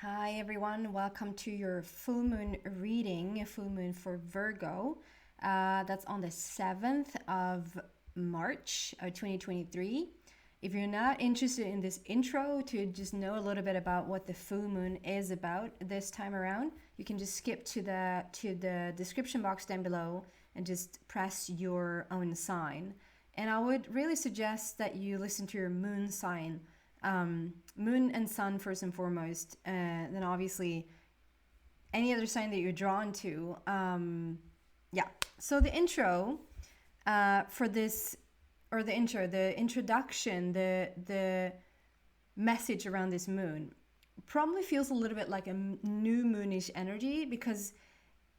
Hi everyone, welcome to your full moon reading, full moon for Virgo. That's on the 7th of March of 2023. If you're not interested in this intro to just know a little bit about what the full moon is about this time around, you can just skip to the description box down below and just press your own sign. And I would really suggest that you listen to your moon sign, moon and sun first and foremost, then obviously any other sign that you're drawn to. Yeah. So the intro for this, or the introduction, the message around this moon probably feels a little bit like a new moonish energy, because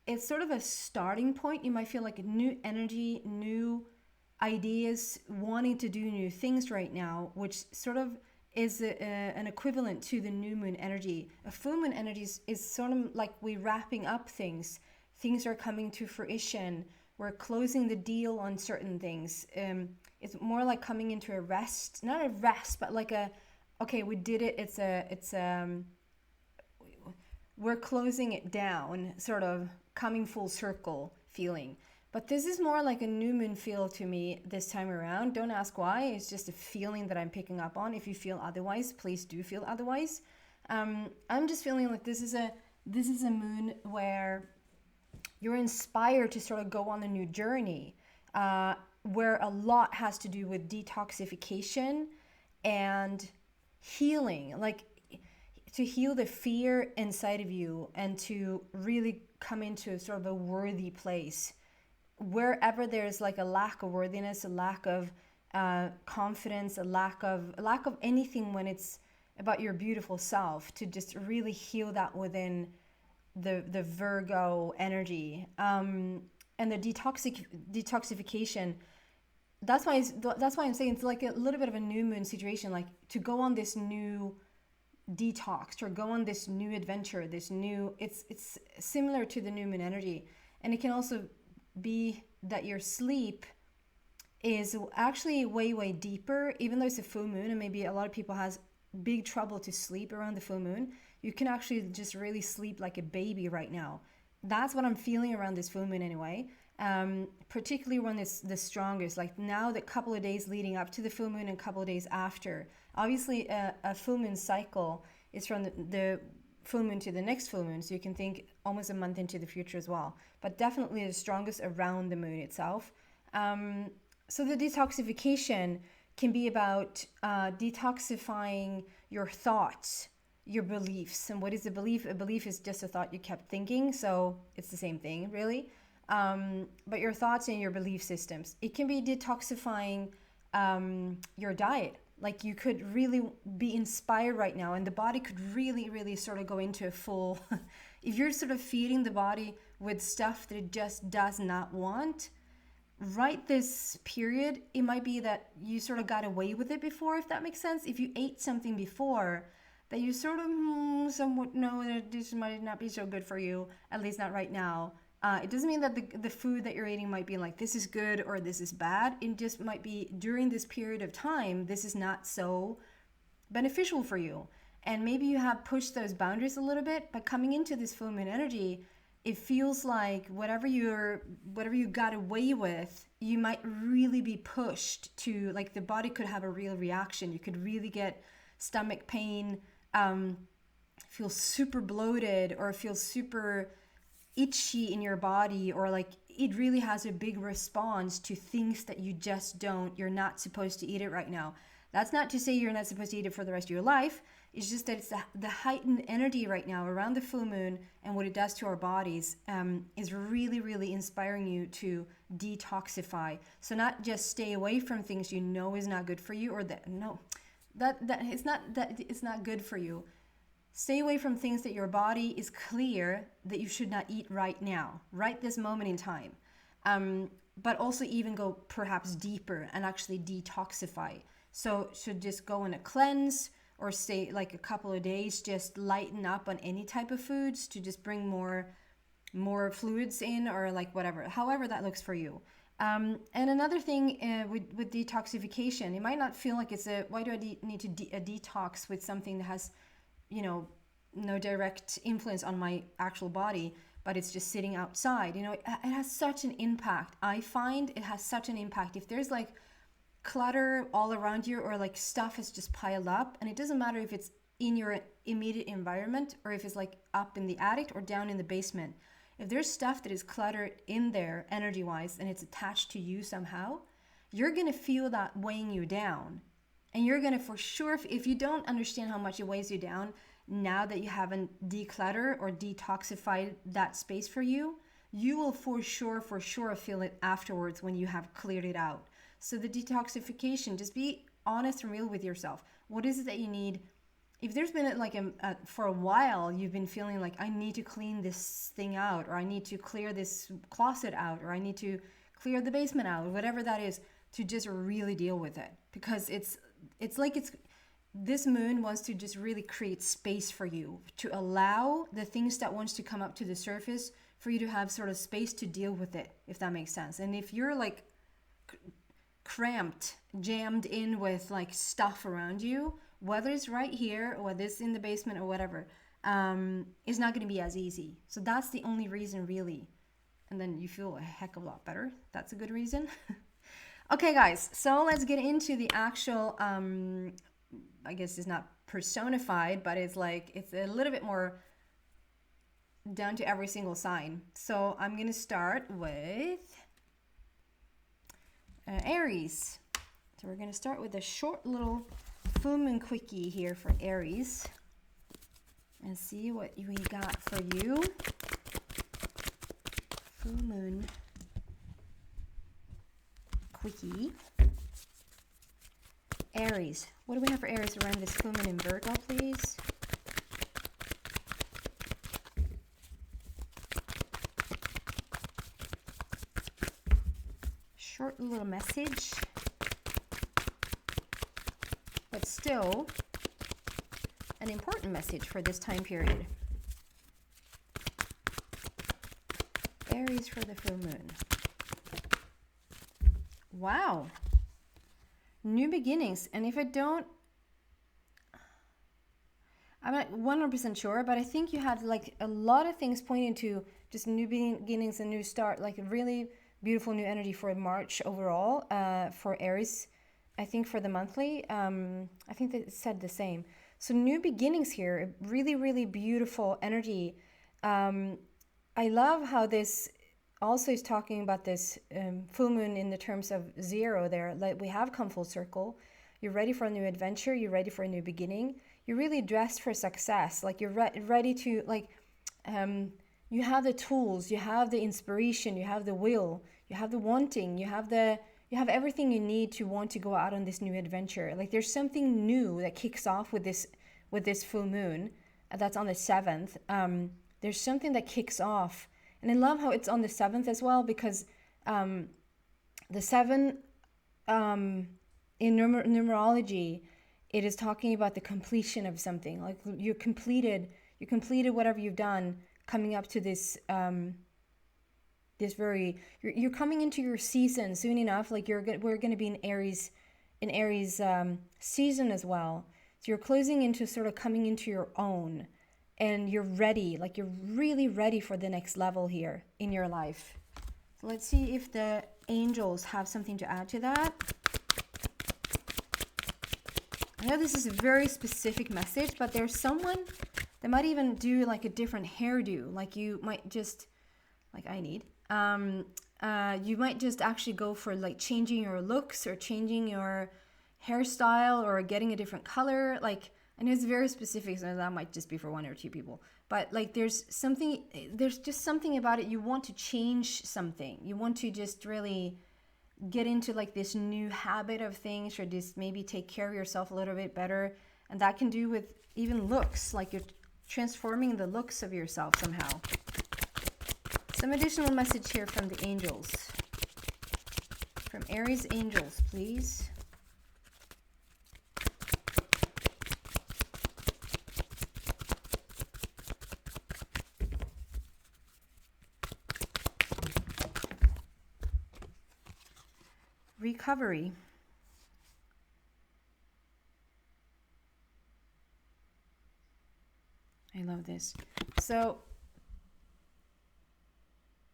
it's sort of a starting point. You might feel like a new energy, new ideas, wanting to do new things right now, which sort of is an equivalent to the new moon energy. A full moon energy is sort of like we're wrapping up things. Things are coming to fruition. We're closing the deal on certain things. It's more like coming into a rest, not a rest, but like okay, we did it. We're closing it down, sort of coming full circle feeling. But this is more like a new moon feel to me this time around. Don't ask why. It's just a feeling that I'm picking up on. If you feel otherwise, please do feel otherwise. I'm just feeling like this is a moon where you're inspired to sort of go on a new journey, where a lot has to do with detoxification and healing, like to heal the fear inside of you and to really come into sort of a worthy place. Wherever there's like a lack of worthiness, a lack of confidence, a lack of anything when it's about your beautiful self, to just really heal that within the Virgo energy, and the detoxification. That's why I'm saying it's like a little bit of a new moon situation, like to go on this new detox or go on this new adventure, this new. It's similar to the new moon energy, and it can also be that your sleep is actually way deeper, even though it's a full moon and maybe a lot of people has big trouble to sleep around the full moon. You can actually just really sleep like a baby right now. That's what I'm feeling around this full moon anyway, particularly when it's the strongest, like now the couple of days leading up to the full moon and a couple of days after. Obviously a full moon cycle is from the full moon to the next full moon, so you can think almost a month into the future as well, but definitely the strongest around the moon itself. So the detoxification can be about detoxifying your thoughts, your beliefs. And what is a belief? A belief is just a thought you kept thinking, so it's the same thing really. But your thoughts and your belief systems. It can be detoxifying your diet. Like you could really be inspired right now, and the body could really sort of go into a full if you're sort of feeding the body with stuff that it just does not want right this period, it might be that you sort of got away with it before, if that makes sense. If you ate something before that you sort of somewhat know that this might not be so good for you, at least not right now. It doesn't mean that the food that you're eating might be like, this is good or this is bad. It just might be during this period of time, this is not so beneficial for you. And maybe you have pushed those boundaries a little bit, but coming into this full moon energy, it feels like whatever you got away with, you might really be pushed to, like the body could have a real reaction. You could really get stomach pain, feel super bloated, or feel super itchy in your body, or like it really has a big response to things that you're not supposed to eat it right now. That's not to say you're not supposed to eat it for the rest of your life. It's just that it's the heightened energy right now around the full moon, and what it does to our bodies is really inspiring you to detoxify. So not just stay away from things you know is not good for you, or that it's not good for you. Stay away from things that your body is clear that you should not eat right now, right this moment in time. But also even go perhaps deeper and actually detoxify. So should just go on a cleanse, or stay like a couple of days, just lighten up on any type of foods to just bring more fluids in, or like whatever, however that looks for you. And another thing with detoxification, it might not feel like it's why do I need to a detox with something that has, no direct influence on my actual body, but it's just sitting outside. You know, it has such an impact. I find it has such an impact. If there's like clutter all around you, or like stuff has just piled up, and it doesn't matter if it's in your immediate environment or if it's like up in the attic or down in the basement. If there's stuff that is cluttered in there energy wise and it's attached to you somehow, you're going to feel that weighing you down. And you're going to, for sure, if you don't understand how much it weighs you down, now that you haven't decluttered or detoxified that space for you, you will for sure feel it afterwards when you have cleared it out. So the detoxification, just be honest and real with yourself. What is it that you need? If there's been like for a while, you've been feeling like, I need to clean this thing out, or I need to clear this closet out, or I need to clear the basement out, whatever that is, to just really deal with it. Because this moon wants to just really create space for you, to allow the things that wants to come up to the surface for you to have sort of space to deal with it, if that makes sense. And if you're like cramped, jammed in with like stuff around you, whether it's right here or whether it's in the basement or whatever, it's not going to be as easy. So that's the only reason, really. And then you feel a heck of a lot better. That's a good reason. Okay, guys, so let's get into the actual, I guess it's not personified, but it's like, it's a little bit more down to every single sign. So I'm going to start with Aries. So we're going to start with a short little full moon quickie here for Aries and see what we got for you. Full moon quickie. Aries. What do we have for Aries around this full moon in Virgo, please? Short little message, but still an important message for this time period. Aries for the full moon. Wow. New beginnings. And if I don't, I'm not 100% sure, but I think you had like a lot of things pointing to just new beginnings and new start, like a really beautiful new energy for March overall, for Aries. I think for the monthly, I think that it said the same. So new beginnings here, really, really beautiful energy. I love how this also is talking about this full moon in the terms of zero there. Like we have come full circle. You're ready for a new adventure. You're ready for a new beginning. You're really dressed for success. Like you're ready to, like, you have the tools, you have the inspiration, you have the will, you have the wanting, you have everything you need to want to go out on this new adventure. Like there's something new that kicks off with this full moon. That's on the 7th. There's something that kicks off. And I love how it's on the 7th as well, because the 7 in numerology, it is talking about the completion of something. Like you completed whatever you've done, coming up to this you're coming into your season soon enough. Like we're going to be in Aries season as well. So you're closing into sort of coming into your own, and you're ready. Like you're really ready for the next level here in your life. So let's see if the angels have something to add to that. I know this is a very specific message, but there's someone that might even do like a different hairdo. Like you might just, like I need, you might just actually go for like changing your looks or changing your hairstyle or getting a different color. Like, I know it's very specific, so that might just be for 1 or 2 people. But like there's just something about it. You want to change something. You want to just really get into like this new habit of things, or just maybe take care of yourself a little bit better. And that can do with even looks, like you're transforming the looks of yourself somehow. Some additional message here from the angels. From Aries angels, please. Recovery. I love this. So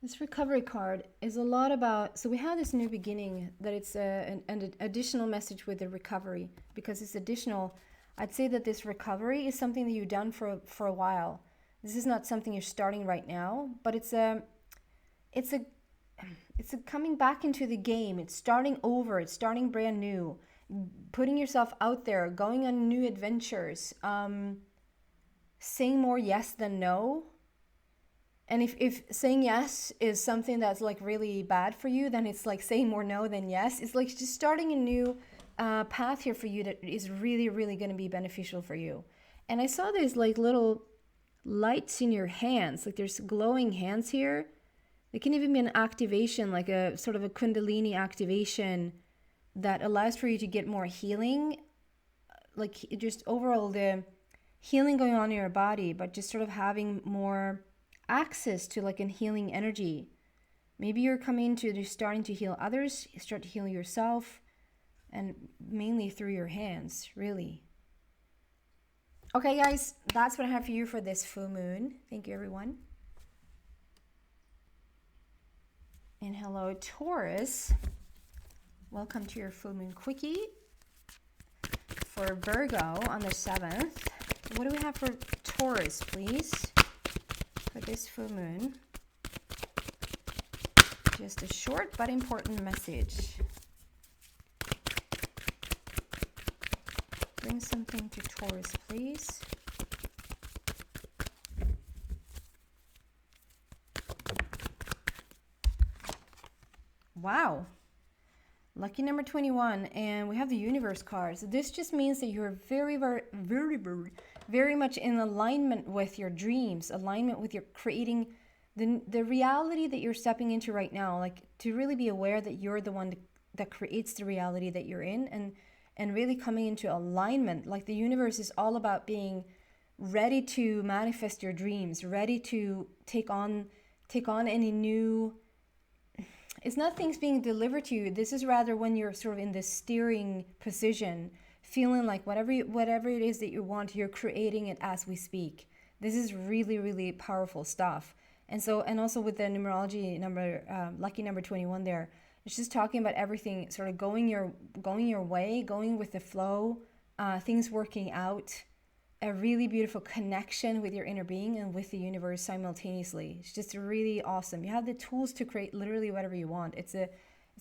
this recovery card is a lot about, so we have this new beginning, that it's an additional message with the recovery, because it's additional. I'd say that this recovery is something that you've done for a while. This is not something you're starting right now, but it's a coming back into the game. It's starting over. It's starting brand new, putting yourself out there, going on new adventures, saying more yes than no. And if saying yes is something that's like really bad for you, then it's like saying more no than yes. It's like just starting a new path here for you that is really, really going to be beneficial for you. And I saw these like little lights in your hands, like there's glowing hands here. It can even be an activation, like a sort of a Kundalini activation that allows for you to get more healing, like just overall the healing going on in your body, but just sort of having more access to like a healing energy. Maybe you're coming to, you're starting to heal others, you start to heal yourself, and mainly through your hands, really. Okay, guys, that's what I have for you for this full moon. Thank you, everyone. And hello, Taurus. Welcome to your full moon quickie for Virgo on the 7th. What do we have for Taurus, please, for this full moon? Just a short but important message. Bring something to Taurus, please. Wow. Lucky number 21, and we have the universe cards. This just means that you're very much in alignment with your dreams, alignment with your creating the reality that you're stepping into right now. Like, to really be aware that you're the one that creates the reality that you're in, and really coming into alignment. Like, the universe is all about being ready to manifest your dreams, ready to take on any new. It's not things being delivered to you. This is rather when you're sort of in this steering position, feeling like whatever it is that you want, you're creating it as we speak. This is really, really powerful stuff. And so, and also with the numerology number, lucky number 21 there, it's just talking about everything sort of going your way, going with the flow, things working out, a really beautiful connection with your inner being and with the universe simultaneously. It's just really awesome. You have the tools to create literally whatever you want. It's a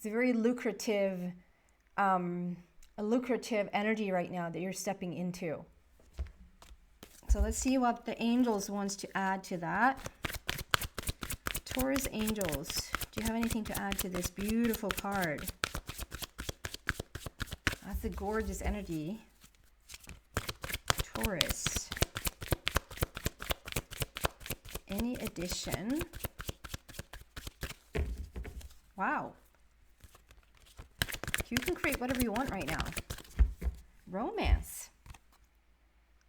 very lucrative energy right now that you're stepping into. So let's see what the angels wants to add to that. Taurus angels, do you have anything to add to this beautiful card? That's a gorgeous energy. Taurus. Any addition? Wow. You can create whatever you want right now. Romance.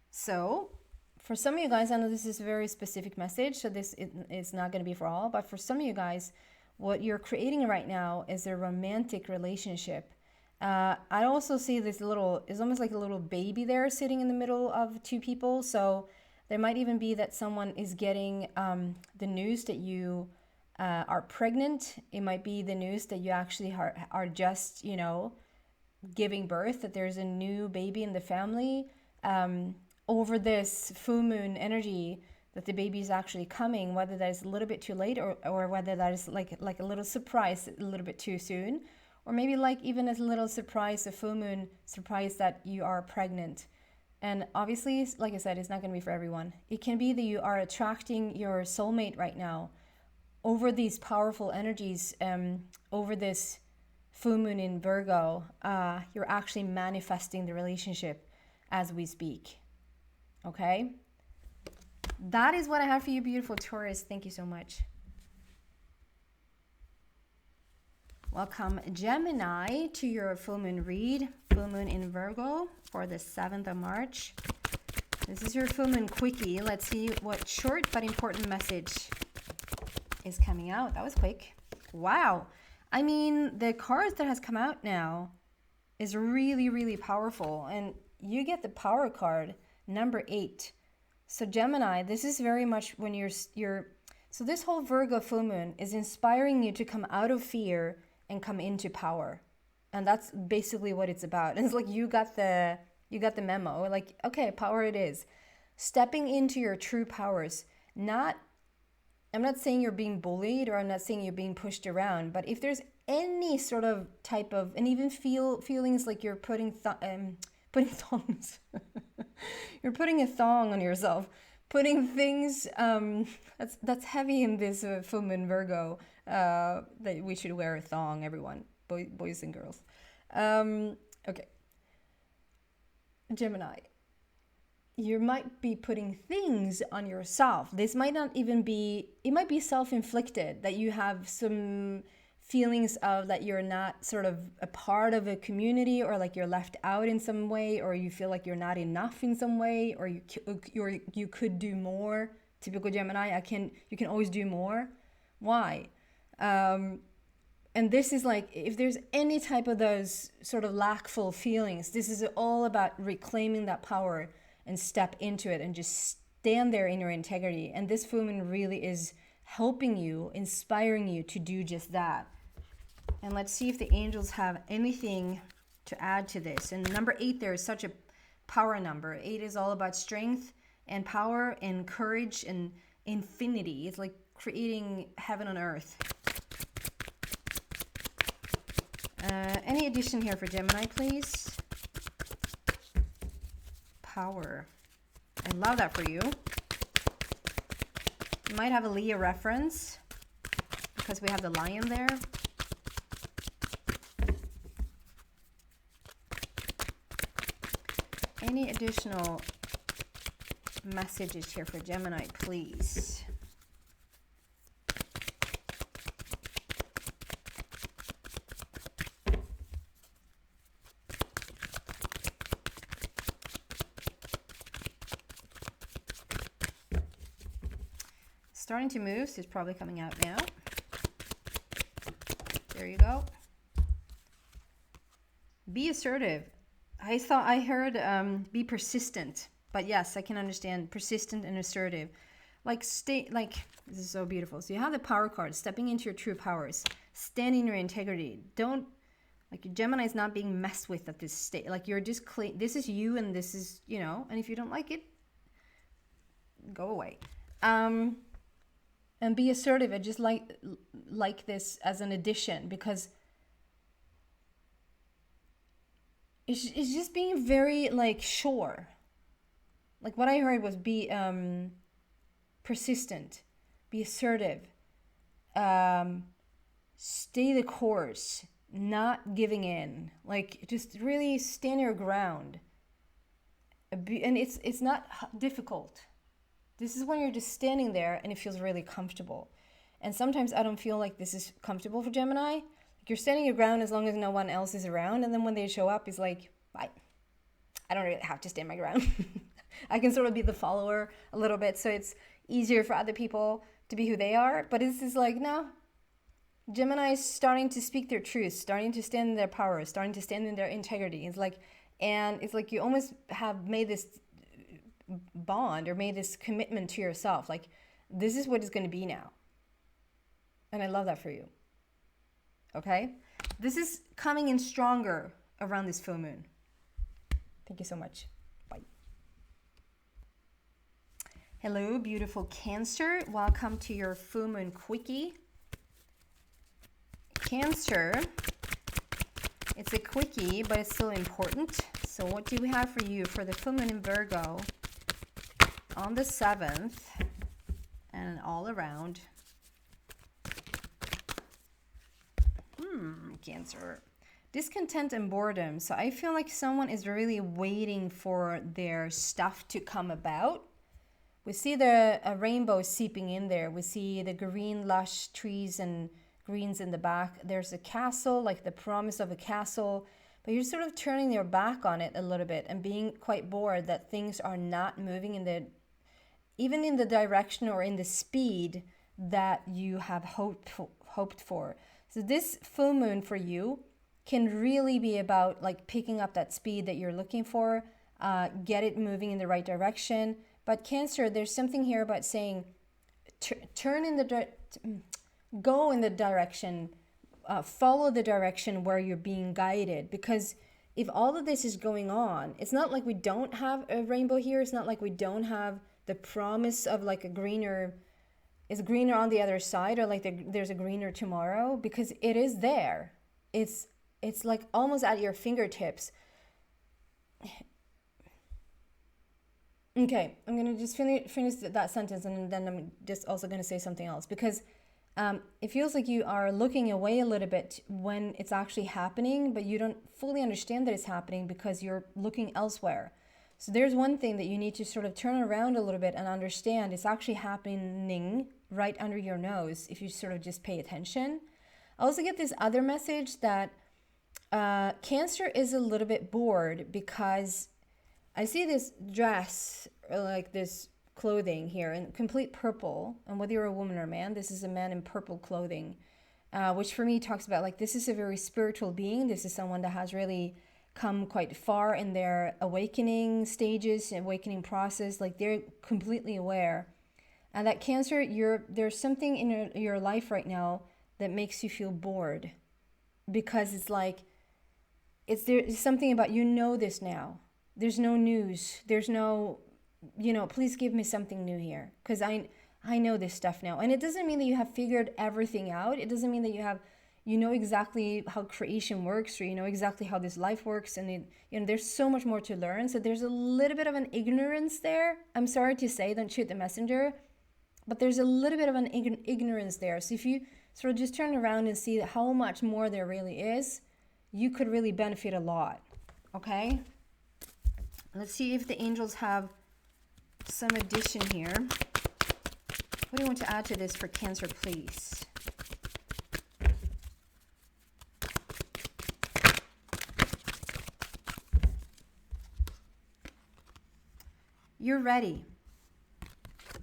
So, for some of you guys, I know this is a very specific message, so this is not going to be for all, but for some of you guys, what you're creating right now is a romantic relationship. I also see this it's almost like a little baby there sitting in the middle of two people. So there might even be that someone is getting the news that you are pregnant. It might be the news that you actually are just, giving birth, that there's a new baby in the family. Over this full moon energy, that the baby is actually coming, whether that is a little bit too late or whether that is like a little surprise a little bit too soon. Or maybe like even a little surprise, a full moon surprise that you are pregnant. And obviously, like I said, it's not going to be for everyone. It can be that you are attracting your soulmate right now over these powerful energies, over this full moon in Virgo. You're actually manifesting the relationship as we speak. Okay? That is what I have for you, beautiful Taurus. Thank you so much. Welcome, Gemini, to your full moon read. Full moon in Virgo for the 7th of March. This is your full moon quickie. Let's see what short but important message is coming out. That was quick. Wow. I mean, the card that has come out now is really, really powerful. And you get the power card, number 8. So Gemini, this is very much when so this whole Virgo full moon is inspiring you to come out of fear and come into power. And that's basically what it's about. And it's like you got the memo. Like, okay, power it is. Stepping into your true powers. I'm not saying you're being bullied, or I'm not saying you're being pushed around, but if there's any sort of type of, and even feelings like you're putting thongs, you're putting a thong on yourself, putting things, that's heavy in this full moon Virgo, that we should wear a thong, everyone, boys and girls. Okay. Gemini, you might be putting things on yourself. This might not even be, it might be self-inflicted, that you have some feelings of that you're not sort of a part of a community, or like you're left out in some way, or you feel like you're not enough in some way, or you could do more. Typical Gemini, you can always do more. Why? And this is like, if there's any type of those sort of lackful feelings, this is all about reclaiming that power and step into it and just stand there in your integrity. And this full moon really is helping you, inspiring you to do just that. And let's see if the angels have anything to add to this. And number 8 there is such a power number. 8 is all about strength and power and courage and infinity. It's like creating heaven on earth. Any addition here for Gemini, please? Power. I love that for you. You might have a Leo reference because we have the lion there. Any additional messages here for Gemini, please? Starting to move, so it's probably coming out now. There you go. Be assertive. I heard be persistent, but yes, I can understand persistent and assertive. Like this is so beautiful. So you have the power card, stepping into your true powers, standing in your integrity. Don't, like, your Gemini is not being messed with at this state. Like, you're just clean. This is you, and this is, and if you don't like it, go away. And be assertive. I just like this as an addition, because it's just being very, like, sure. Like, what I heard was be persistent, be assertive, stay the course, not giving in. Like, just really stand your ground. And it's not difficult. This is when you're just standing there and it feels really comfortable. And sometimes I don't feel like this is comfortable for Gemini. Like, you're standing your ground as long as no one else is around. And then when they show up, it's like, bye. I don't really have to stand my ground. I can sort of be the follower a little bit. So it's easier for other people to be who they are. But it's just like, no. Gemini is starting to speak their truth, starting to stand in their power, starting to stand in their integrity. It's like you almost have made this bond or made this commitment to yourself, like, this is what it's going to be now. And I love that for you. Okay, this is coming in stronger around this full moon. Thank you so much. Bye. Hello, beautiful Cancer. Welcome to your full moon quickie. Cancer, it's a quickie, but it's still important. So what do we have for you for the full moon in Virgo on the 7th and all around? Cancer. Discontent and boredom. So I feel like someone is really waiting for their stuff to come about. We see a rainbow seeping in there. We see the green lush trees and greens in the back. There's a castle, like the promise of a castle. But you're sort of turning your back on it a little bit and being quite bored that things are not moving even in the direction or in the speed that you have hoped for. So this full moon for you can really be about, like, picking up that speed that you're looking for, get it moving in the right direction, But Cancer, there's something here about saying, turn in the go in the direction, follow the direction where you're being guided. Because if all of this is going on, it's not like we don't have a rainbow here. It's not like we don't have the promise of like a greener, it's greener on the other side, or like there's a greener tomorrow, because it is there. It's like almost at your fingertips. Okay, I'm going to just finish that sentence, and then I'm just also going to say something else, because it feels like you are looking away a little bit when it's actually happening, but you don't fully understand that it's happening because you're looking elsewhere. So there's one thing that you need to sort of turn around a little bit and understand it's actually happening right under your nose if you sort of just pay attention. I also get this other message that Cancer is a little bit bored, because I see this dress, or like this clothing here in complete purple, and whether you're a woman or a man, this is a man in purple clothing, which for me talks about like this is a very spiritual being. This is someone that has really come quite far in their awakening stages, awakening process. Like they're completely aware, and that Cancer, there's something in your life right now that makes you feel bored, because it's like there's something about, you know, this now. There's no news. There's no, please give me something new here, because I know this stuff now. And it doesn't mean that you have figured everything out. It doesn't mean that you know exactly how creation works, or you know exactly how this life works. And there's so much more to learn. So there's a little bit of an ignorance there. I'm sorry to say, don't shoot the messenger, but there's a little bit of an ignorance there. So if you sort of just turn around and see how much more there really is, you could really benefit a lot. Okay? Let's see if the angels have some addition here. What do you want to add to this for Cancer, please? You're ready.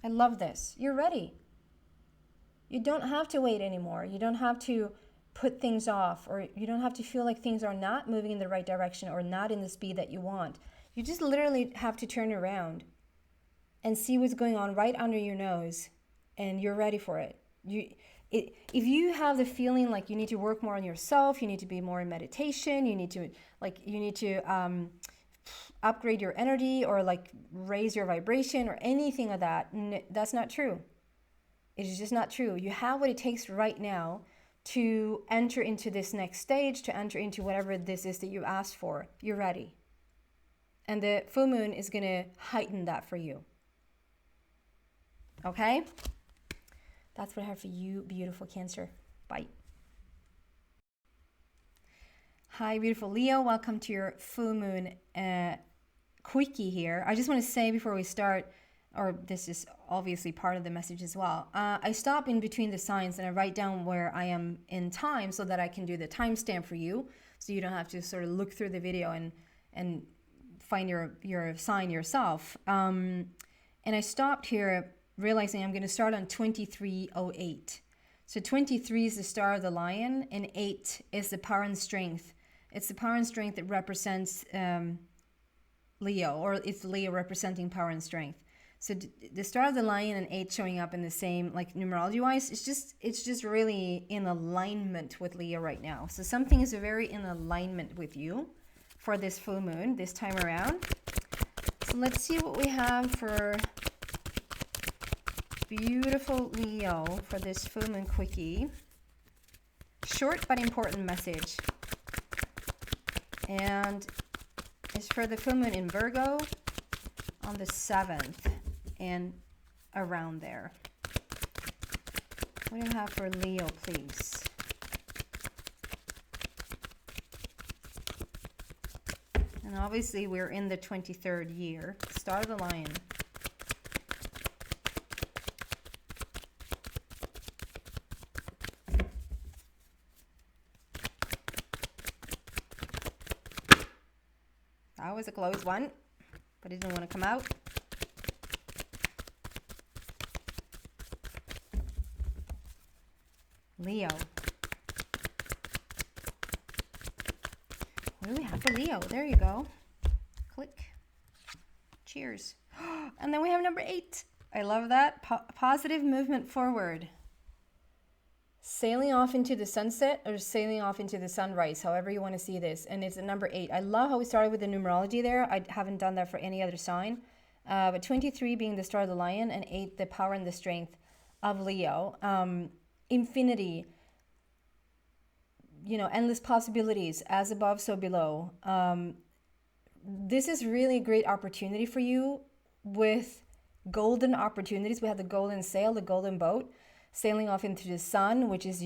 I love this. You're ready. You don't have to wait anymore. You don't have to put things off, or you don't have to feel like things are not moving in the right direction or not in the speed that you want. You just literally have to turn around and see what's going on right under your nose, and you're ready for it. If you have the feeling like you need to work more on yourself, you need to be more in meditation, you need to upgrade your energy, or like raise your vibration or anything of that, that's not true. It is just not true. You have what it takes right now to enter into this next stage, to enter into whatever this is that you asked for. You're ready. And the full moon is going to heighten that for you. Okay? That's what I have for you, beautiful Cancer. Bye. Hi, beautiful Leo. Welcome to your full moon quickie here. I just want to say before we start, or this is obviously part of the message as well, I stop in between the signs and I write down where I am in time so that I can do the timestamp for you, so you don't have to sort of look through the video and find your sign yourself. And I stopped here realizing I'm going to start on 2308. So 23 is the star of the lion, and 8 is the power and strength. It's the power and strength that represents Leo, or it's Leo representing power and strength. So the star of the lion and 8 showing up in the same, like numerology wise, it's just really in alignment with Leo right now. So something is very in alignment with you for this full moon this time around. So let's see what we have for beautiful Leo for this full moon quickie. Short but important message. And it's for the full moon in Virgo on the 7th and around there. What do you have for Leo, please? And obviously we're in the 23rd year. Star of the lion. That was a close one, but it didn't want to come out. Leo. What do we have for Leo? There you go. Click. Cheers. And then we have number 8. I love that. Positive movement forward. Sailing off into the sunset or sailing off into the sunrise, however you want to see this. And it's a number 8. I love how we started with the numerology there. I haven't done that for any other sign. But 23 being the star of the lion and 8, the power and the strength of Leo. Infinity, you know, endless possibilities, as above, so below. This is really a great opportunity for you with golden opportunities. We have the golden sail, the golden boat, sailing off into the sun, which is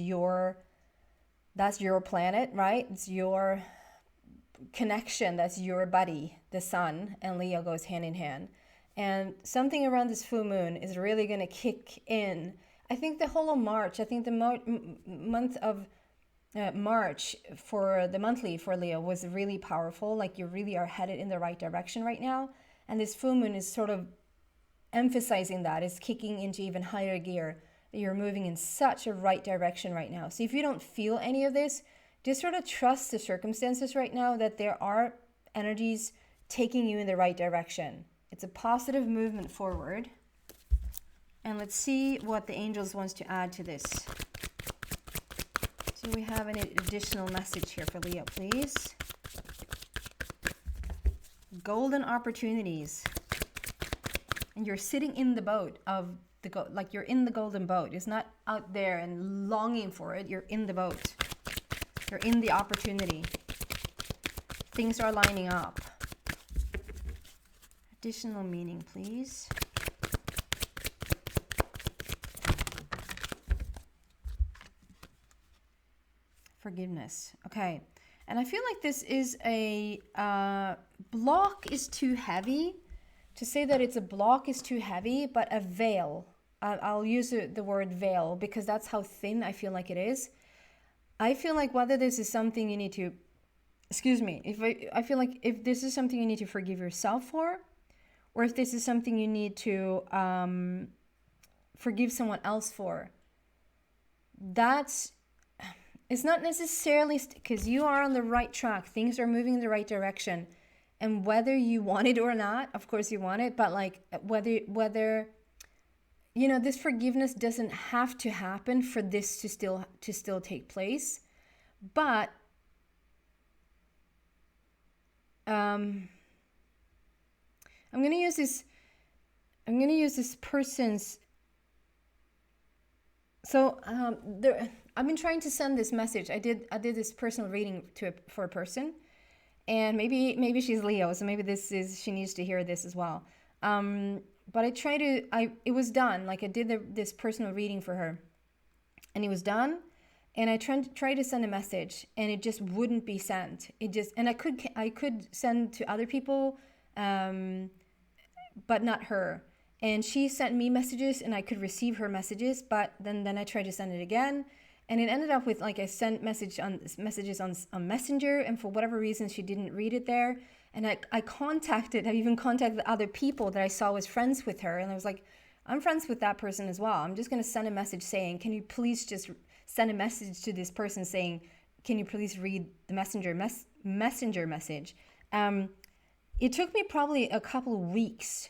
that's your planet, right? It's your connection. That's your buddy, the sun, and Leo goes hand in hand. And something around this full moon is really going to kick in. I think the whole of March, I think the month of March for the monthly for Leo was really powerful. Like you really are headed in the right direction right now. And this full moon is sort of emphasizing that, is kicking into even higher gear. You're moving in such a right direction right now. So if you don't feel any of this, just sort of trust the circumstances right now that there are energies taking you in the right direction. It's a positive movement forward. And let's see what the angels wants to add to this. Do we have any additional message here for Leo, please? Golden opportunities. And you're sitting in the boat of like you're in the golden boat. It's not out there and longing for it. You're in the boat. You're in the opportunity. Things are lining up. Additional meaning, please. Forgiveness. Okay. And I feel like this is a block is too heavy. To say that it's a block is too heavy, but a veil. I'll use the word veil because that's how thin I feel like it is. I feel like whether this is something you need to, I feel like if this is something you need to forgive yourself for, or if this is something you need to forgive someone else for, it's not necessarily because you are on the right track. Things are moving in the right direction. And whether you want it or not, of course you want it, but like whether you know, this forgiveness doesn't have to happen for this to still take place. But I'm gonna use this person's. So I've been trying to send this message. I did this personal reading for a person. And maybe she's Leo, so maybe she needs to hear this as well. But it was done. Like I did this personal reading for her, and it was done. And I tried to send a message, and it just wouldn't be sent. And I could send to other people, but not her. And she sent me messages, and I could receive her messages. But then I tried to send it again. And it ended up with, like, I sent messages on Messenger, and for whatever reason, she didn't read it there. And I even contacted other people that I saw was friends with her. And I was like, I'm friends with that person as well. I'm just going to send a message saying, can you please just send a message to this person saying, can you please read the messenger message? It took me probably a couple of weeks.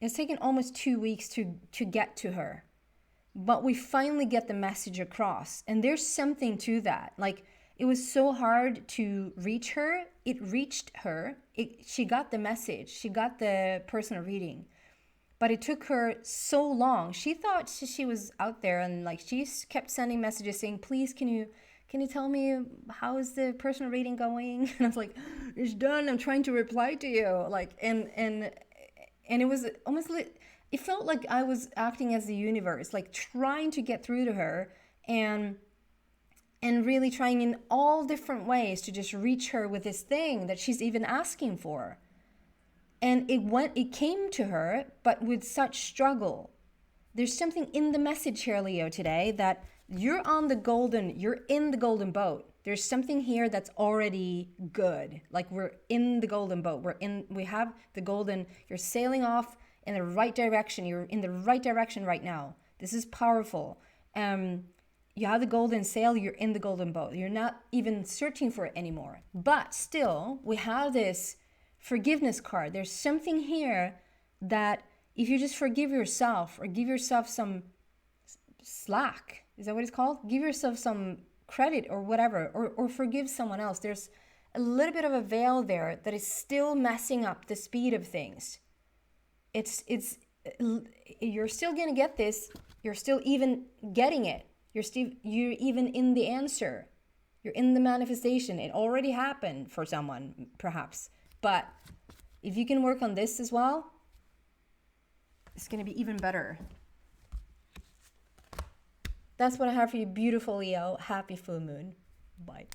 It's taken almost 2 weeks to get to her. But we finally get the message across. And there's something to that. Like, it was so hard to reach her. It reached her. She got the message. She got the personal reading. But it took her so long. She thought she was out there, and like she kept sending messages saying, please, can you tell me how is the personal reading going? And I was like, it's done. I'm trying to reply to you. Like, and it was almost like, it felt like I was acting as the universe, like trying to get through to her and really trying in all different ways to just reach her with this thing that she's even asking for. And it came to her, but with such struggle. There's something in the message here, Leo, today, that you're in the golden boat. There's something here that's already good. Like, we're in the golden boat. We have the golden, you're sailing off in the right direction. You're in the right direction right now. This is powerful. You have the golden sail, you're in the golden boat. You're not even searching for it anymore. But still, we have this forgiveness card. There's something here that if you just forgive yourself or give yourself some slack, is that what it's called? Give yourself some credit or whatever, or forgive someone else. There's a little bit of a veil there that is still messing up the speed of things. You're still going to get this. You're still even getting it. You're even in the answer. You're in the manifestation. It already happened for someone, perhaps. But if you can work on this as well, it's going to be even better. That's what I have for you, beautiful Leo. Happy full moon. Bye.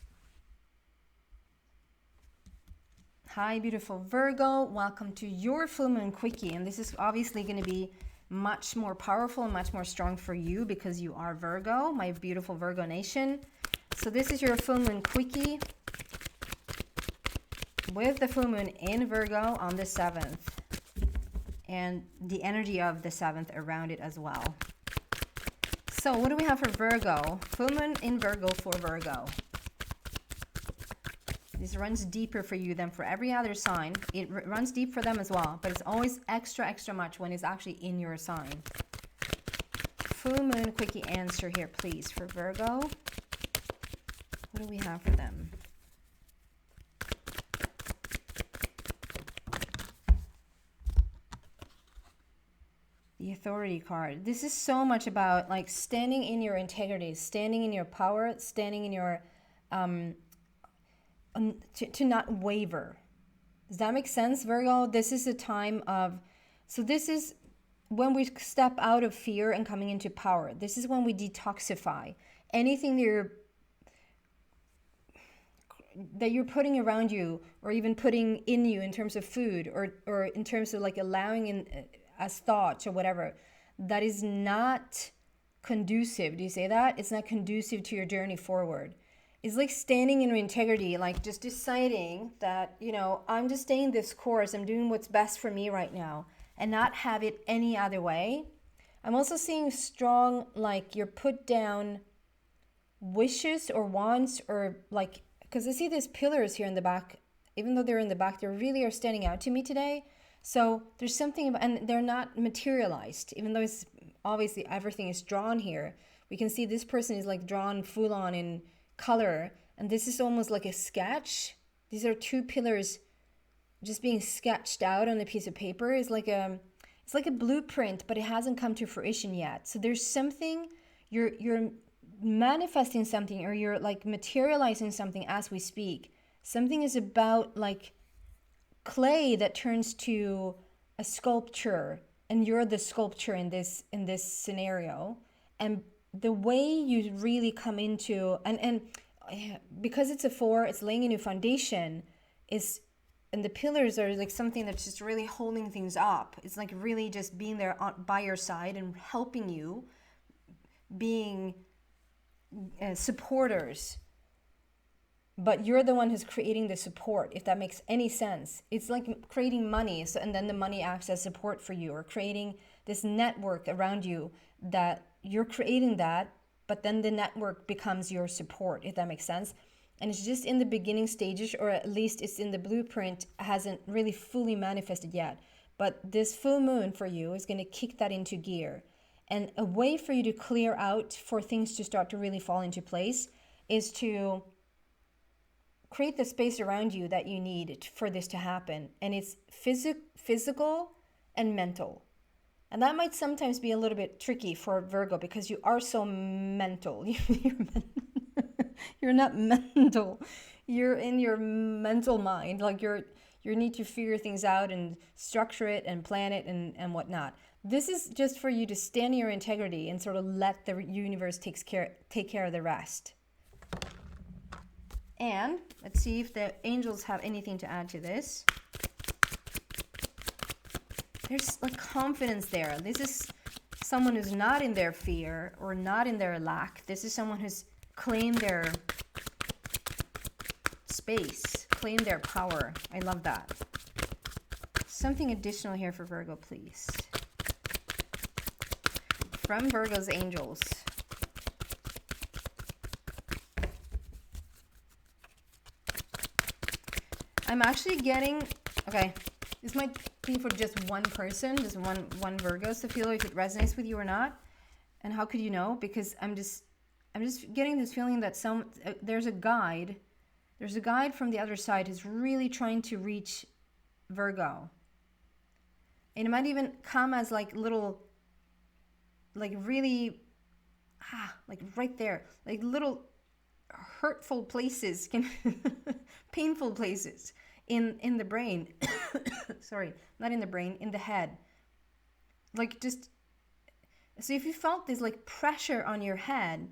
Hi, beautiful Virgo. Welcome to your full moon quickie. And this is obviously going to be much more powerful and much more strong for you because you are Virgo, my beautiful Virgo nation. So this is your full moon quickie with the full moon in Virgo on the 7th and the energy of the 7th around it as well. So what do we have for Virgo? Full moon in Virgo for Virgo. This runs deeper for you than for every other sign. It runs deep for them as well, but it's always extra much when it's actually in your sign. Full moon quickie answer here, please, for Virgo. What do we have for them? The Authority card. This is so much about like standing in your integrity, standing in your power, standing in your to not waver. Does that make sense, Virgo? This is a time of, so this is when we step out of fear and coming into power. This is when we detoxify anything that you're putting around you or even putting in you in terms of food or in terms of like allowing in as thoughts or whatever that is not conducive. Do you say that? It's not conducive to your journey forward. It's like standing in integrity, like just deciding that, you know, I'm just staying this course. I'm doing what's best for me right now and not have it any other way. I'm also seeing strong, like you're put down wishes or wants or like, because I see these pillars here in the back, even though they're in the back, they really are standing out to me today. So there's something about, and they're not materialized, even though it's obviously everything is drawn here. We can see this person is like drawn full on in color, and this is almost like a sketch. These are two pillars just being sketched out on a piece of paper. It's like a blueprint, but it hasn't come to fruition yet. So there's something, you're manifesting something, or you're like materializing something as we speak. Something is about like clay that turns to a sculpture, and you're the sculpture in this scenario. And the way you really come into, and because it's a 4, it's laying a new foundation, and the pillars are like something that's just really holding things up. It's like really just being there by your side and helping you, being supporters. But you're the one who's creating the support, if that makes any sense. It's like creating money, and then the money acts as support for you, or creating this network around you that you're creating that, but then the network becomes your support, if that makes sense. And it's just in the beginning stages, or at least it's in the blueprint, hasn't really fully manifested yet. But this full moon for you is going to kick that into gear. And a way for you to clear out for things to start to really fall into place is to create the space around you that you need for this to happen. And it's physical and mental. And that might sometimes be a little bit tricky for Virgo because you are so mental. You're not mental. You're in your mental mind. Like you need to figure things out and structure it and plan it and whatnot. This is just for you to stand in your integrity and sort of let the universe take care of the rest. And let's see if the angels have anything to add to this. There's like confidence there. This is someone who's not in their fear or not in their lack. This is someone who's claimed their space, claimed their power. I love that. Something additional here for Virgo, please. From Virgo's angels. I'm actually getting, okay, this might asking for just one person, just one Virgo to feel if it resonates with you or not. And how could you know? Because I'm just getting this feeling that there's a guide from the other side who's really trying to reach Virgo. And it might even come as like little, like really, like right there, like little hurtful places, painful places in the brain. Sorry, not in the brain, in the head. Like just, so if you felt this like pressure on your head,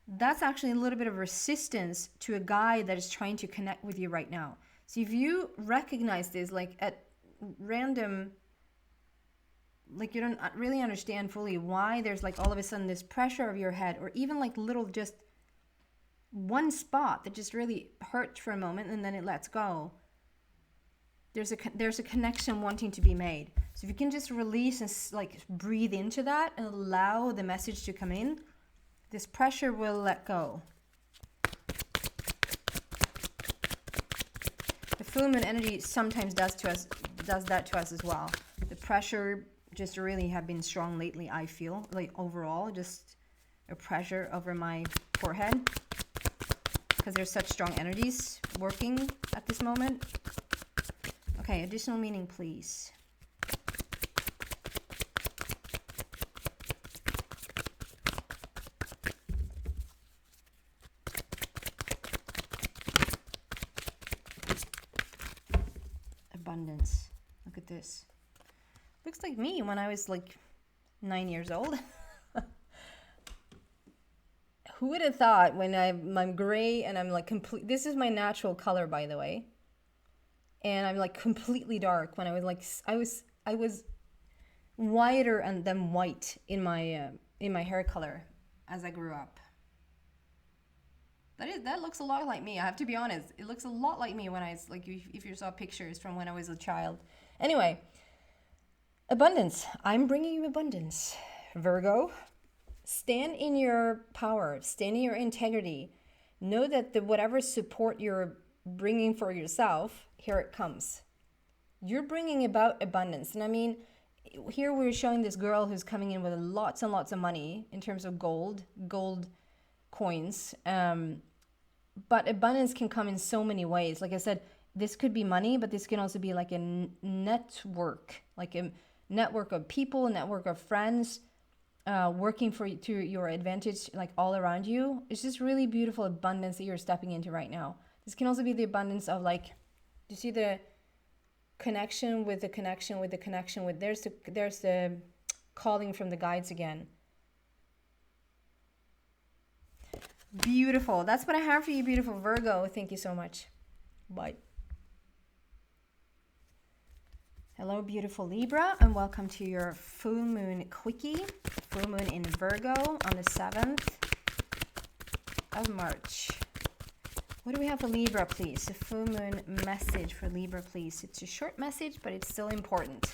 that's actually a little bit of resistance to a guide that is trying to connect with you right now. So if you recognize this like at random, like you don't really understand fully why there's like all of a sudden this pressure of your head, or even like little just one spot that just really hurts for a moment and then it lets go, there's a connection wanting to be made. So if you can just release and like breathe into that and allow the message to come in, this pressure will let go. The full moon energy sometimes does that to us as well. The pressure just really have been strong lately, I feel. Like overall, just a pressure over my forehead. Because there's such strong energies working at this moment. Okay, additional meaning, please. Abundance. Look at this. Looks like me when I was like 9 years old. Who would have thought when I'm gray and I'm like complete, this is my natural color, by the way. And I'm like completely dark when I was like, I was whiter than white in my hair color as I grew up. That looks a lot like me. I have to be honest. It looks a lot like me when I was like, if you saw pictures from when I was a child. Anyway, abundance. I'm bringing you abundance, Virgo. Stand in your power. Stand in your integrity. Know that whatever support you're bringing for yourself, here it comes. You're bringing about abundance. And I mean, here we're showing this girl who's coming in with lots and lots of money in terms of gold coins. But abundance can come in so many ways. Like I said, this could be money, but this can also be like a network, like a network of people, a network of friends, working to your advantage, like all around you. It's just really beautiful abundance that you're stepping into right now. This can also be the abundance of like, you see the connection with the connection with the connection with, there's the calling from the guides again. Beautiful. That's what I have for you, beautiful Virgo. Thank you so much. Bye. Hello, beautiful Libra, and welcome to your full moon quickie. Full moon in Virgo on the 7th of March. What do we have for Libra, please? A full moon message for Libra, please. It's a short message, but it's still important.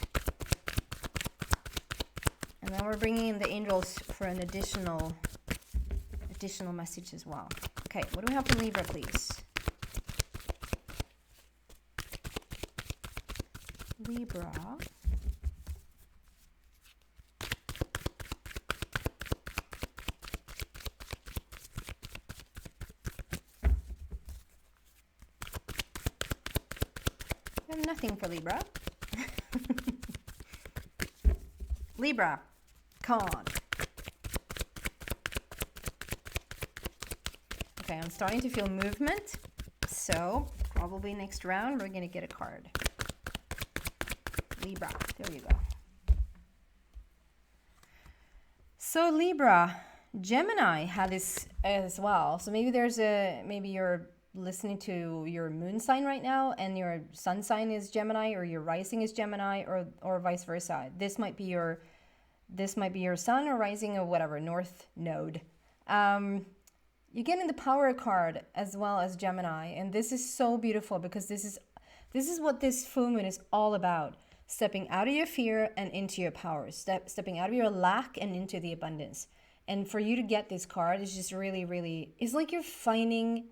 And then we're bringing in the angels for an additional message as well. Okay, what do we have for Libra, please? Libra. I have nothing for Libra. Libra, come on. Okay, I'm starting to feel movement. So probably next round we're going to get a card. Libra, there you go. So Libra, Gemini had this as well. So maybe maybe you're listening to your moon sign right now and your sun sign is Gemini, or your rising is Gemini, or vice versa. This might be your sun or rising or whatever, north node. You get in the power card as well as Gemini, and this is so beautiful because this is what this full moon is all about. Stepping out of your fear and into your power. Stepping out of your lack and into the abundance. And for you to get this card is just really, really, it's like you're finding,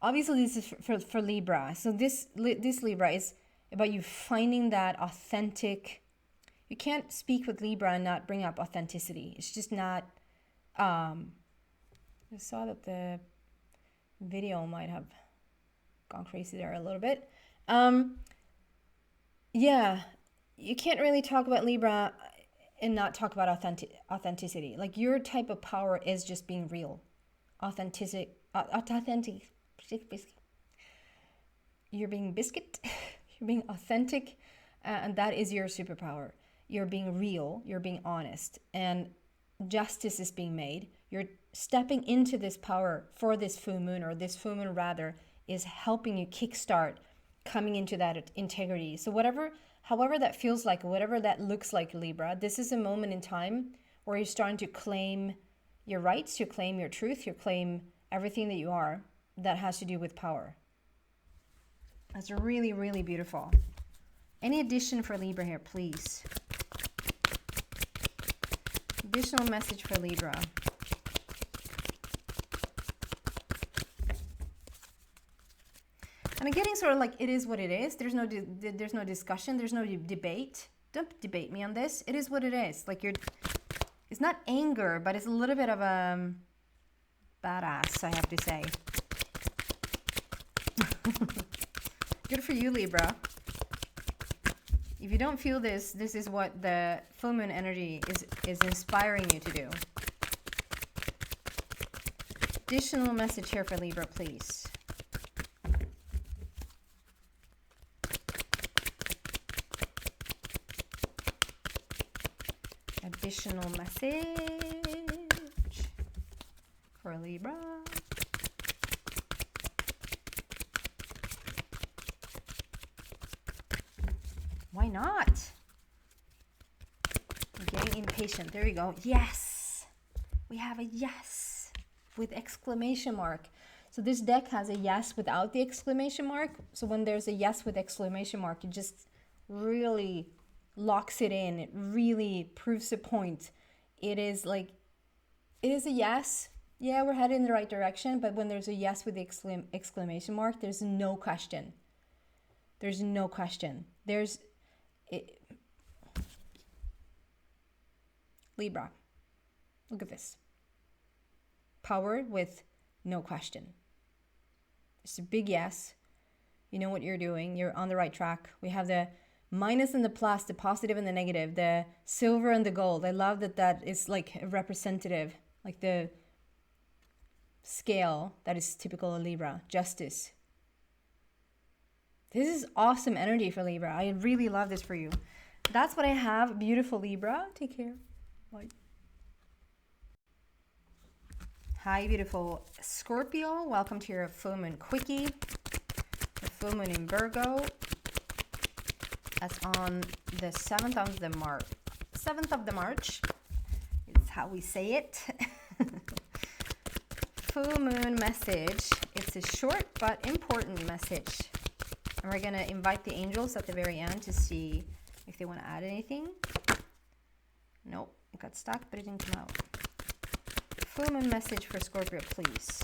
obviously this is for Libra. So this Libra is about you finding that authentic. You can't speak with Libra and not bring up authenticity. It's just not. I saw that the video might have gone crazy there a little bit. Yeah, you can't really talk about Libra and not talk about authenticity. Like, your type of power is just being real. Authentic. You're being biscuit. You're being authentic. And that is your superpower. You're being real. You're being honest. And justice is being made. You're stepping into this power for this full moon, or this full moon rather, is helping you kickstart coming into that integrity. So however that feels like, whatever that looks like, Libra, this is a moment in time where you're starting to claim your rights, you claim your truth, you claim everything that you are that has to do with power. That's really, really beautiful. Any addition for Libra here, please? Additional message for Libra. And I'm getting sort of like, it is what it is. There's no discussion. There's no debate. Don't debate me on this. It is what it is. Like, it's not anger, but it's a little bit of a badass, I have to say. Good for you, Libra. If you don't feel this, this is what the full moon energy is inspiring you to do. Additional message here for Libra, please. Additional message for Libra. Why not? I'm getting impatient. There you go. Yes. We have a yes with exclamation mark. So this deck has a yes without the exclamation mark. So when there's a yes with exclamation mark, it just really locks it in. It really proves a point. It is like, it is a yes. Yeah, we're headed in the right direction. But when there's a yes with the exclamation mark, there's no question. There's no question. Libra, look at this. Power with no question. It's a big yes. You know what you're doing. You're on the right track. We have the minus and the plus, the positive and the negative, the silver and the gold. I love that is like representative, like the scale that is typical of Libra. Justice. This is awesome energy for Libra. I really love this for you. That's what I have. Beautiful Libra. Take care. Bye. Hi, beautiful Scorpio. Welcome to your full moon quickie. The full moon in Virgo. That's on the 7th of the March. 7th of the March is how we say it. Full moon message. It's a short but important message. And we're going to invite the angels at the very end to see if they want to add anything. Nope, it got stuck, but it didn't come out. Full moon message for Scorpio, please.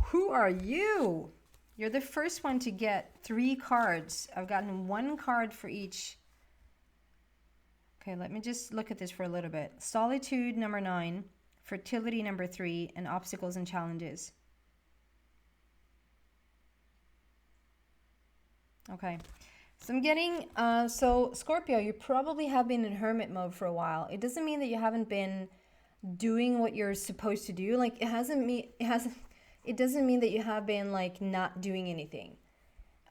Who are you? You're the first one to get 3 cards. I've gotten 1 card for each. Okay, let me just look at this for a little bit. Solitude, number 9. Fertility, number 3. And obstacles and challenges. Okay, so I'm getting, so Scorpio, you probably have been in hermit mode for a while. It doesn't mean that you haven't been doing what you're supposed to do. Like, it doesn't mean that you have been like not doing anything.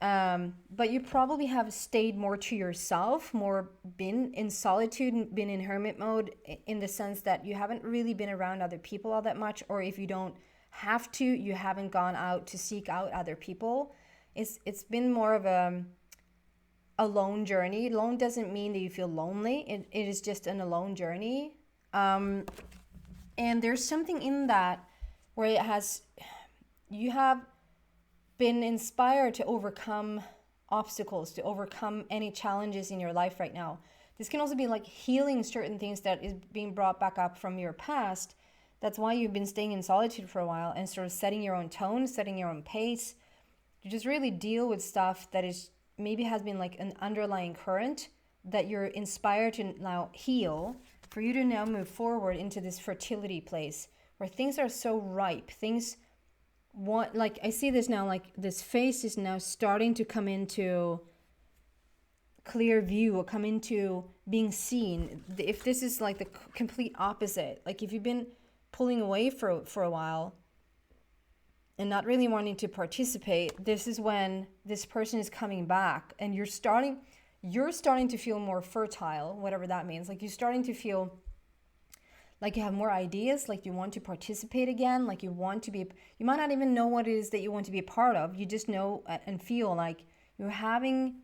But you probably have stayed more to yourself, more been in solitude and been in hermit mode in the sense that you haven't really been around other people all that much, or if you don't have to, you haven't gone out to seek out other people. It's been more of a alone journey. Alone doesn't mean that you feel lonely. It is just an alone journey. And there's something in that where you have been inspired to overcome obstacles, to overcome any challenges in your life right now. This can also be like healing certain things that is being brought back up from your past. That's why you've been staying in solitude for a while and sort of setting your own tone, setting your own pace. to just really deal with stuff that is maybe has been like an underlying current that you're inspired to now heal, for you to now move forward into this fertility place where things are so ripe. Things want, like, I see this now, like this face is now starting to come into clear view or come into being seen. If this is like the complete opposite, like if you've been pulling away for a while and not really wanting to participate, this is when this person is coming back, and you're starting to feel more fertile, whatever that means. Like you're starting to feel like you have more ideas, like you want to participate again, like you want to be, you might not even know what it is that you want to be a part of. You just know and feel like you're having,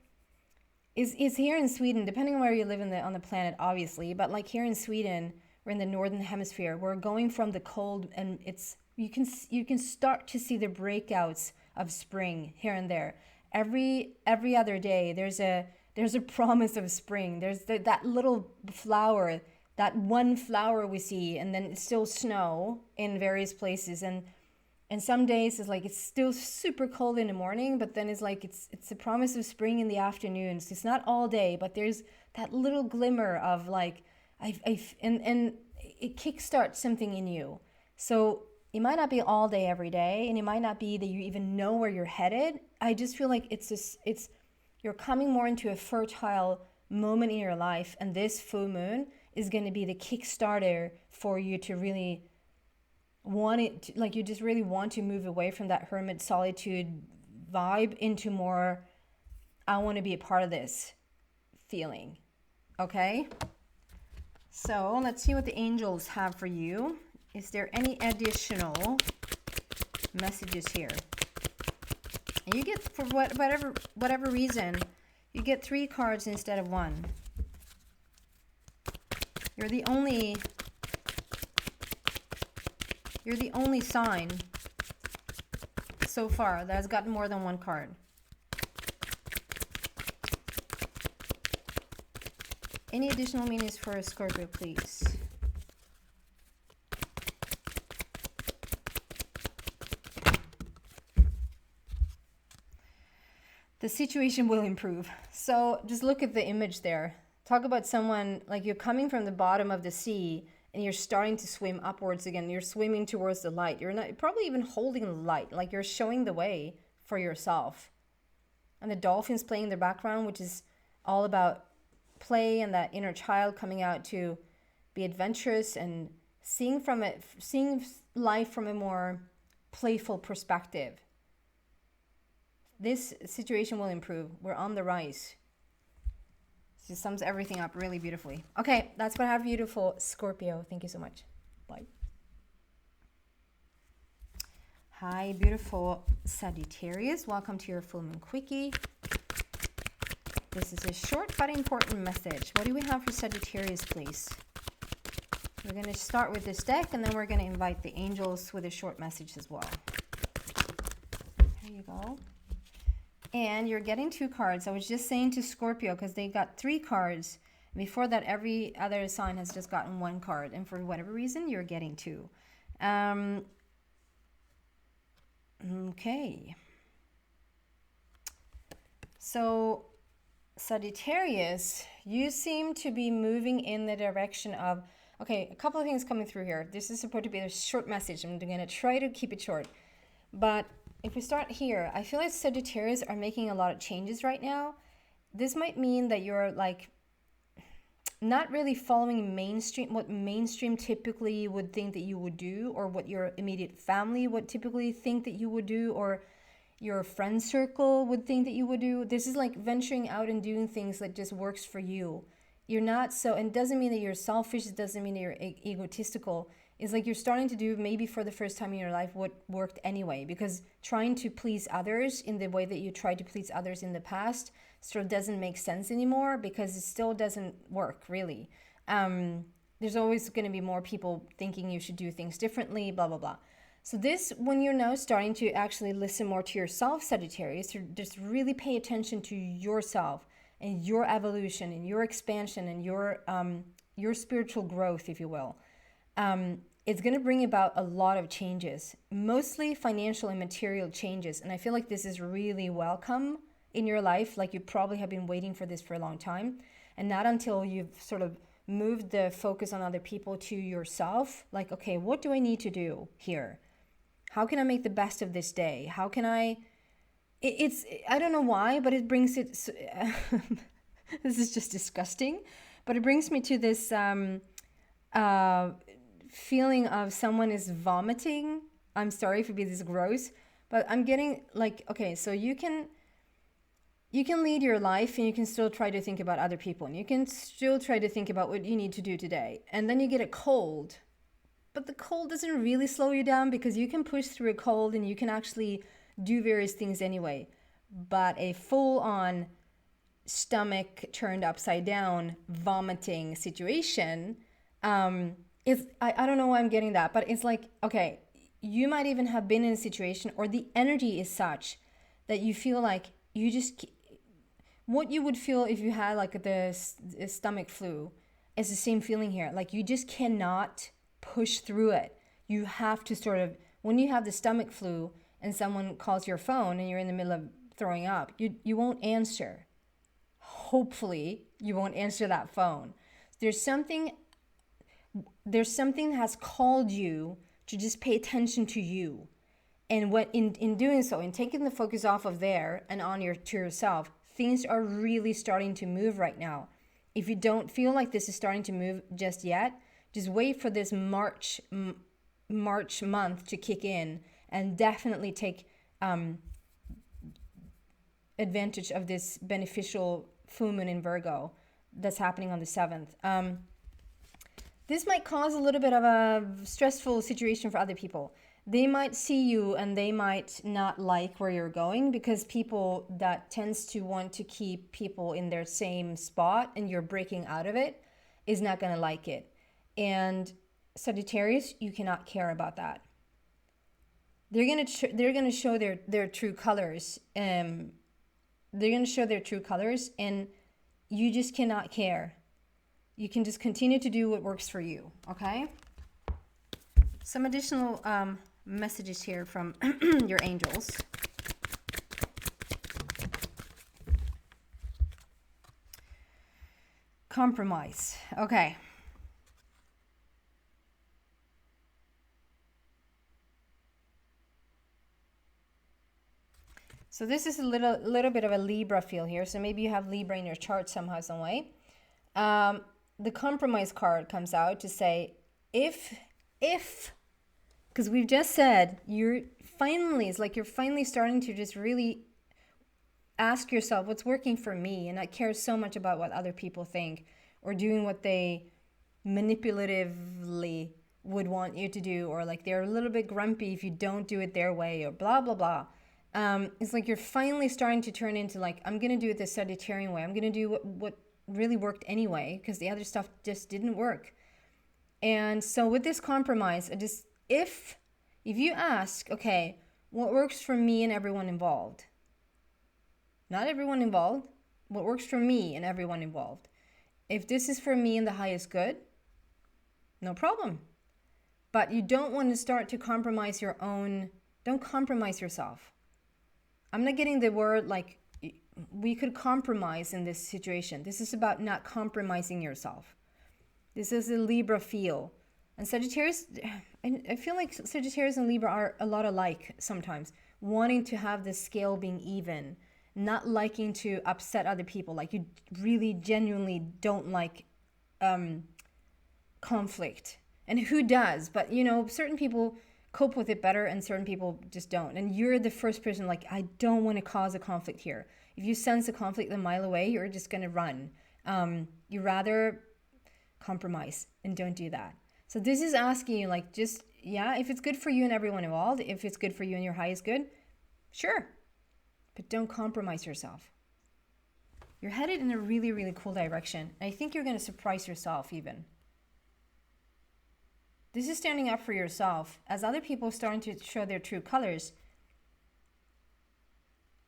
is here in Sweden, depending on where you live on the planet, obviously, but like here in Sweden, we're in the northern hemisphere, we're going from the cold, and it's, you can start to see the breakouts of spring here and there. Every other day, there's a promise of spring. There's that little flower, that one flower we see, and then it's still snow in various places. And some days it's like it's still super cold in the morning, but then it's like it's a promise of spring in the afternoon. So it's not all day, but there's that little glimmer of like, and it kickstarts something in you. So it might not be all day every day, and it might not be that you even know where you're headed. I just feel like you're coming more into a fertile moment in your life, and this full moon is going to be the kickstarter for you to really want it to, like you just really want to move away from that hermit solitude vibe into more, I want to be a part of this feeling. Okay, so let's see what the angels have for you. Is there any additional messages here? And you get, for whatever reason, you get 3 cards instead of 1. You're the only sign so far that has gotten more than 1 card. Any additional meanings for a Scorpio, please? The situation will improve. So just look at the image there. Talk about someone, like you're coming from the bottom of the sea and you're starting to swim upwards again. You're swimming towards the light. You're not probably even holding the light. Like you're showing the way for yourself. And the dolphins playing in the background, which is all about play and that inner child coming out to be adventurous and seeing life from a more playful perspective. This situation will improve. We're on the rise. She sums everything up really beautifully. Okay, that's what I have for you for Scorpio. Thank you so much. Bye. Hi, beautiful Sagittarius. Welcome to your full moon quickie. This is a short but important message. What do we have for Sagittarius, please? We're going to start with this deck, and then we're going to invite the angels with a short message as well. Here you go. And you're getting 2 cards. I was just saying to Scorpio, because they got 3 cards. Before that, every other sign has just gotten 1 card. And for whatever reason, you're getting 2. Okay. So, Sagittarius, you seem to be moving in the direction of... Okay, a couple of things coming through here. This is supposed to be a short message. I'm going to try to keep it short. But... if we start here, I feel like Sagittarius are making a lot of changes right now. This might mean that you're like not really following what mainstream typically would think that you would do, or what your immediate family would typically think that you would do, or your friend circle would think that you would do. This is like venturing out and doing things that just works for you. You're not so, and it doesn't mean that you're selfish, it doesn't mean that you're egotistical. It's like you're starting to do, maybe for the first time in your life, what worked anyway. Because trying to please others in the way that you tried to please others in the past sort of doesn't make sense anymore, because it still doesn't work, really. There's always going to be more people thinking you should do things differently, blah, blah, blah. So this, when you're now starting to actually listen more to yourself, Sagittarius, to just really pay attention to yourself and your evolution and your expansion and your spiritual growth, if you will. it's going to bring about a lot of changes, mostly financial and material changes. And I feel like this is really welcome in your life. Like you probably have been waiting for this for a long time. And not until you've sort of moved the focus on other people to yourself. Like, okay, what do I need to do here? How can I make the best of this day? How can it's, I don't know why, but it brings it, this is just disgusting, but it brings me to this feeling of someone is vomiting. I'm sorry if it be this gross, but I'm getting like, okay, so you can lead your life and you can still try to think about other people and you can still try to think about what you need to do today. And then you get a cold, but the cold doesn't really slow you down because you can push through a cold and you can actually do various things anyway. But a full-on stomach turned upside down vomiting situation, I don't know why I'm getting that, but it's like, okay, you might even have been in a situation or the energy is such that you feel like you just, what you would feel if you had like the stomach flu is the same feeling here. Like you just cannot push through it. You have to sort of, when you have the stomach flu and someone calls your phone and you're in the middle of throwing up, you won't answer. Hopefully you won't answer that phone. There's something that has called you to just pay attention to you. And what in doing so, in taking the focus off of there and on to yourself, things are really starting to move right now. If you don't feel like this is starting to move just yet, just wait for this March month to kick in and definitely take advantage of this beneficial full moon in Virgo that's happening on the 7th. This might cause a little bit of a stressful situation for other people. They might see you and they might not like where you're going because people that tends to want to keep people in their same spot and you're breaking out of it is not going to like it. And Sagittarius, you cannot care about that. They're going to show their true colors. They're going to show their true colors and you just cannot care. You can just continue to do what works for you, okay? Some additional messages here from your angels. Compromise. Okay. So this is a little bit of a Libra feel here. So maybe you have Libra in your chart somehow, some way. The compromise card comes out to say, if, because we've just said you're finally starting to just really ask yourself what's working for me and not care so much about what other people think or doing what they manipulatively would want you to do, or like they're a little bit grumpy if you don't do it their way, or blah blah blah. It's like you're finally starting to turn into like, I'm gonna do it the Sagittarian way. I'm gonna do what really worked anyway because the other stuff just didn't work. And so with this compromise, if you ask, okay, what works for me and everyone involved? Not everyone involved. What works for me and everyone involved? If this is for me and the highest good, no problem. But you don't want to start to compromise don't compromise yourself. I'm not getting the word like we could compromise in this situation. This is about not compromising yourself. This is a Libra feel. And Sagittarius, I feel like Sagittarius and Libra are a lot alike sometimes, wanting to have the scale being even, not liking to upset other people. Like you really genuinely don't like conflict. And who does? But certain people cope with it better and certain people just don't. And you're the first person like, I don't want to cause a conflict here. If you sense a conflict a mile away, you're just going to run. You rather compromise and don't do that. So this is asking you like, just, yeah, if it's good for you and everyone involved, if it's good for you and your highest good, sure. But don't compromise yourself. You're headed in a really, really cool direction. I think you're going to surprise yourself even. This is standing up for yourself. As other people are starting to show their true colors,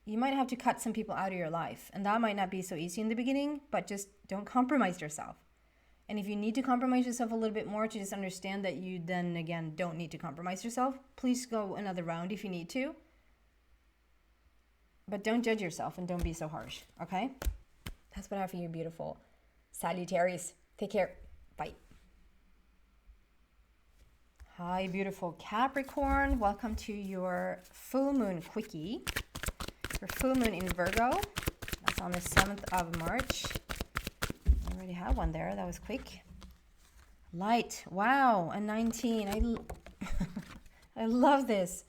you might have to cut some people out of your life. And that might not be so easy in the beginning, but just don't compromise yourself. And if you need to compromise yourself a little bit more to just understand that you then again don't need to compromise yourself, please go another round if you need to. But don't judge yourself and don't be so harsh, okay? That's what I have for you, beautiful Sagittarius. Take care. Bye. Hi, beautiful Capricorn. Welcome to your full moon quickie. Your full moon in Virgo. That's on the 7th of March. I already have one there. That was quick. Light. Wow, a 19. I love this.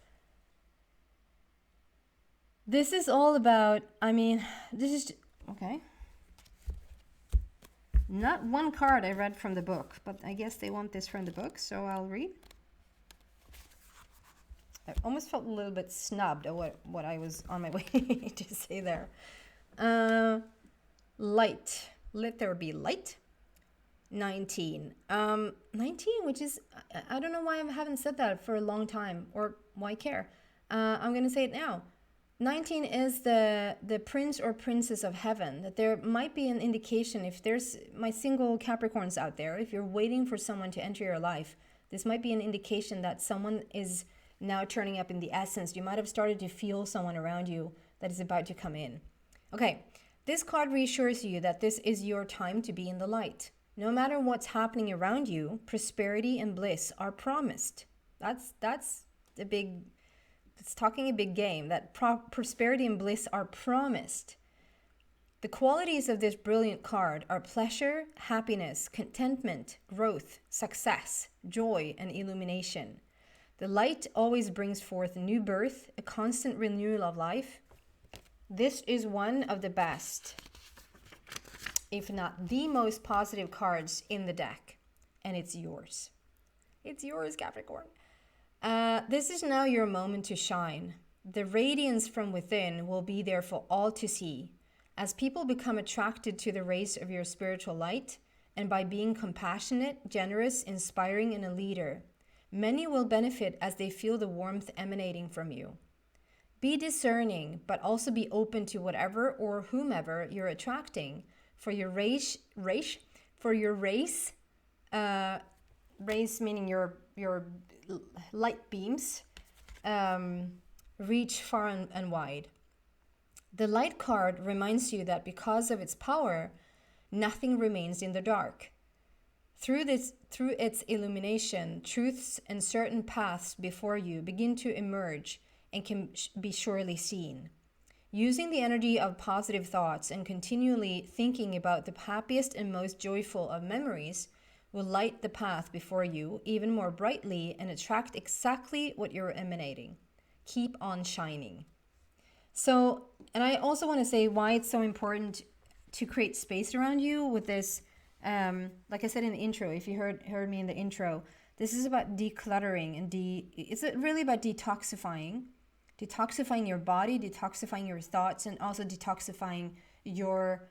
This is all about, this is, okay. Not one card I read from the book, but I guess they want this from the book, so I'll read. I almost felt a little bit snubbed at what I was on my way to say there. Light. Let there be light. 19. 19, which is, I don't know why I haven't said that for a long time, or why care. I'm going to say it now. 19 is the prince or princess of heaven. That there might be an indication, if there's my single Capricorns out there, if you're waiting for someone to enter your life, this might be an indication that someone is now turning up in the essence. You might have started to feel someone around you that is about to come in. Okay, this card reassures you that this is your time to be in the light. No matter what's happening around you, prosperity and bliss are promised. That's the big, it's talking a big game, that prosperity and bliss are promised. The qualities of this brilliant card are pleasure, happiness, contentment, growth, success, joy, and illumination. The light always brings forth a new birth, a constant renewal of life. This is one of the best, if not the most positive cards in the deck, and it's yours. It's yours, Capricorn. This is now your moment to shine. The radiance from within will be there for all to see. As people become attracted to the rays of your spiritual light, and by being compassionate, generous, inspiring, and a leader, many will benefit as they feel the warmth emanating from you. Be discerning, but also be open to whatever or whomever you're attracting. For your race meaning your light beams, reach far and wide. The light card reminds you that because of its power, nothing remains in the dark. Through its illumination, truths and certain paths before you begin to emerge and can be surely seen. Using the energy of positive thoughts and continually thinking about the happiest and most joyful of memories will light the path before you even more brightly and attract exactly what you're emanating. Keep on shining. So, and I also want to say why it's so important to create space around you with this. Like I said in the intro, if you heard me in the intro, this is about decluttering and it's really about detoxifying your body, detoxifying your thoughts, and also detoxifying your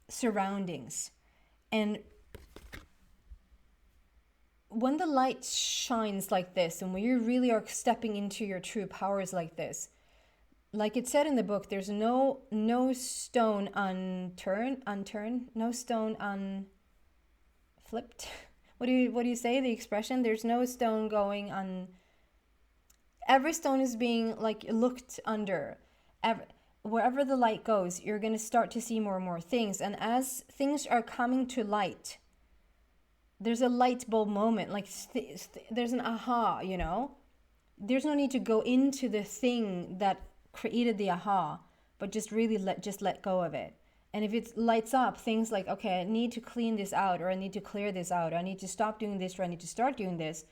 surroundings. And when the light shines like this, and when you really are stepping into your true powers like this, like it said in the book, there's no stone unturned, no stone unflipped. What do you say? The expression? There's no stone going on. Every stone is being like looked under. Wherever the light goes, you're going to start to see more and more things. And as things are coming to light, there's a light bulb moment. Like there's an aha, you know. There's no need to go into the thing that created the aha, but just really let go of it. And if it lights up things like, okay, I need to clean this out, or I need to clear this out, or I need to stop doing this, or I need to start doing this,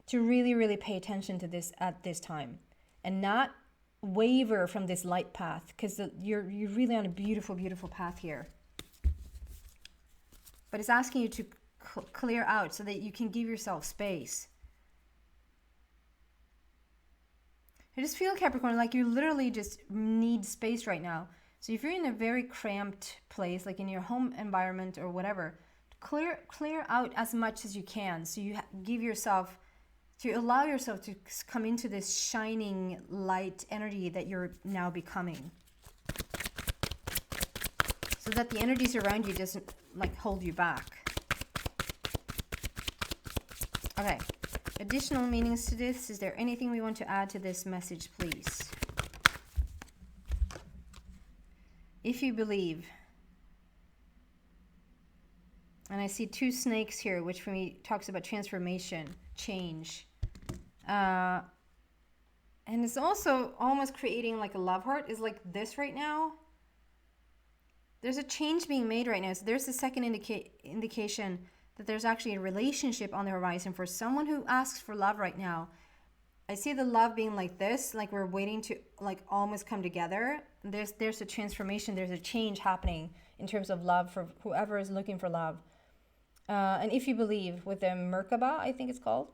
to really, really pay attention to this at this time and not waver from this light path, because you're really on a beautiful, beautiful path here. But it's asking you to clear out so that you can give yourself space. I just feel, Capricorn, like you literally just need space right now. So if you're in a very cramped place, like in your home environment or whatever, clear out as much as you can. So you allow yourself to come into this shining light energy that you're now becoming. So that the energies around you doesn't like hold you back. Okay. Additional meanings to this. Is there anything we want to add to this message, please? If you believe. And I see 2 snakes here, which for me talks about transformation, change. And it's also almost creating like a love heart is like this right now. There's a change being made right now. So there's the second indication that there's actually a relationship on the horizon for someone who asks for love right now. I see the love being like this, like we're waiting to like almost come together. There's a transformation, there's a change happening in terms of love for whoever is looking for love. And if you believe with the Merkaba, I think it's called,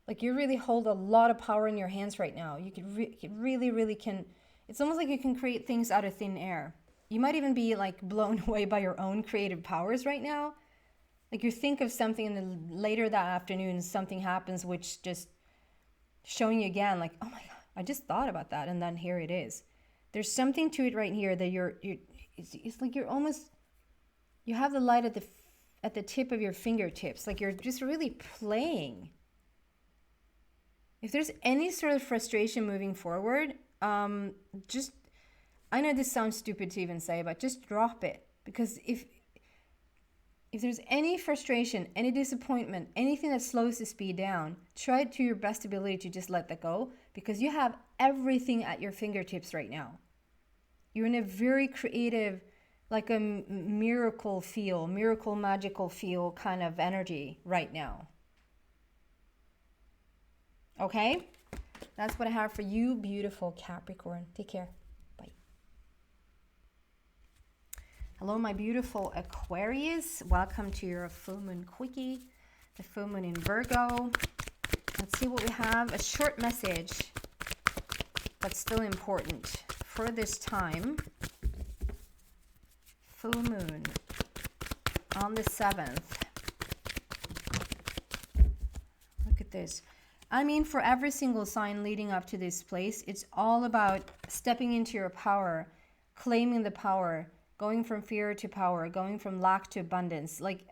like you really hold a lot of power in your hands right now. You could really can. It's almost like you can create things out of thin air. You might even be like blown away by your own creative powers right now. Like you think of something and then later that afternoon something happens which just showing you again like, oh my God, I just thought about that and then here it is. There's something to it right here that it's like you're almost, you have the light at the tip of your fingertips. Like you're just really playing. If there's any sort of frustration moving forward, just, I know this sounds stupid to even say, but just drop it. Because if there's any frustration, any disappointment, anything that slows the speed down, try to your best ability to just let that go, because you have everything at your fingertips right now. You're in a very creative, like a miracle magical feel kind of energy right now. Okay? That's what I have for you, beautiful Capricorn. Take care. Bye. Hello, my beautiful Aquarius. Welcome to your full moon quickie. The full moon in Virgo. Let's see what we have. A short message, but still important for this time. Full moon on the 7th. Look at this. I mean, for every single sign leading up to this place, it's all about stepping into your power, claiming the power, going from fear to power, going from lack to abundance. Like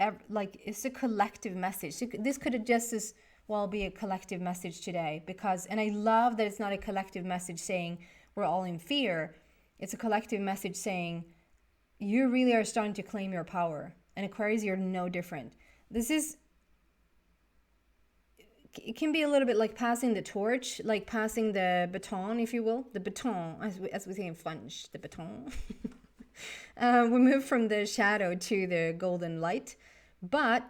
it's a collective message. This could just as well be a collective message today, because, and I love that it's not a collective message saying we're all in fear. It's a collective message saying you really are starting to claim your power. And Aquarius, you're no different. It can be a little bit like passing the torch, like passing the baton, if you will. The baton, as we say in French, the baton. We move from the shadow to the golden light. But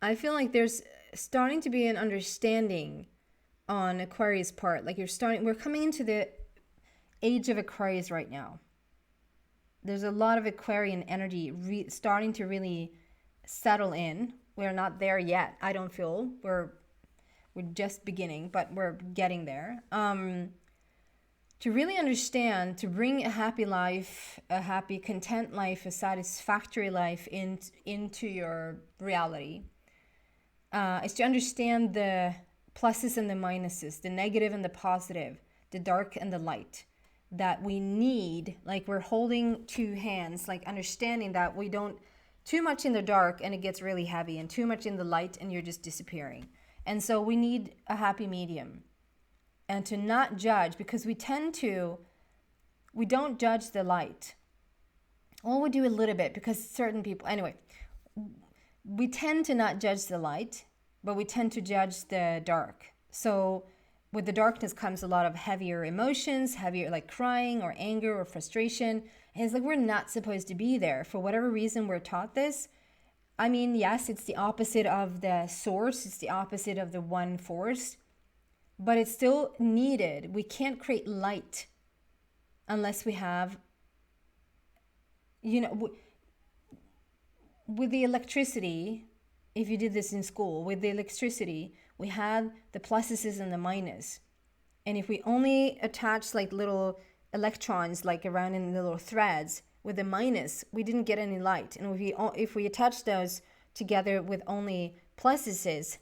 I feel like there's starting to be an understanding on Aquarius' part. Like we're coming into the age of Aquarius right now. There's a lot of Aquarian energy starting to really settle in. We're not there yet. I don't feel we're just beginning, but we're getting there. To really understand, to bring a happy life, a happy, content life, a satisfactory life into your reality, is to understand the pluses and the minuses, the negative and the positive, the dark and the light that we need. Like we're holding 2 hands, like understanding that we don't too much in the dark and it gets really heavy, and too much in the light and you're just disappearing. And so we need a happy medium, and to not judge, because we don't judge the light. Well, we do a little bit because certain people, anyway, we tend to not judge the light, but we tend to judge the dark. So with the darkness comes a lot of heavier emotions, heavier like crying or anger or frustration. And it's like we're not supposed to be there. For whatever reason we're taught this. I mean, yes, it's the opposite of the source. It's the opposite of the one force. But it's still needed. We can't create light unless we have, with the electricity, if you did this in school, with the electricity, we had the pluses and the minus. And if we only attach like little electrons like around in the little threads with the minus, we didn't get any light. And if we attach those together with only pluses,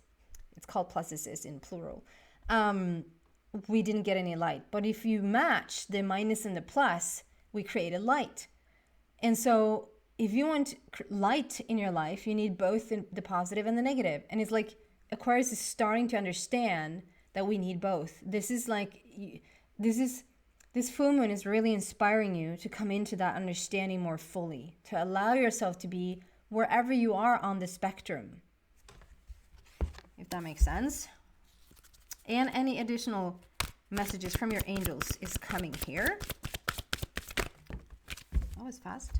it's called pluses in plural, we didn't get any light. But if you match the minus and the plus, we create a light. And so if you want light in your life, you need both the positive and the negative. And it's like Aquarius is starting to understand that we need both. This is like, this full moon is really inspiring you to come into that understanding more fully, to allow yourself to be wherever you are on the spectrum, if that makes sense. And any additional messages from your angels is coming here. That was fast.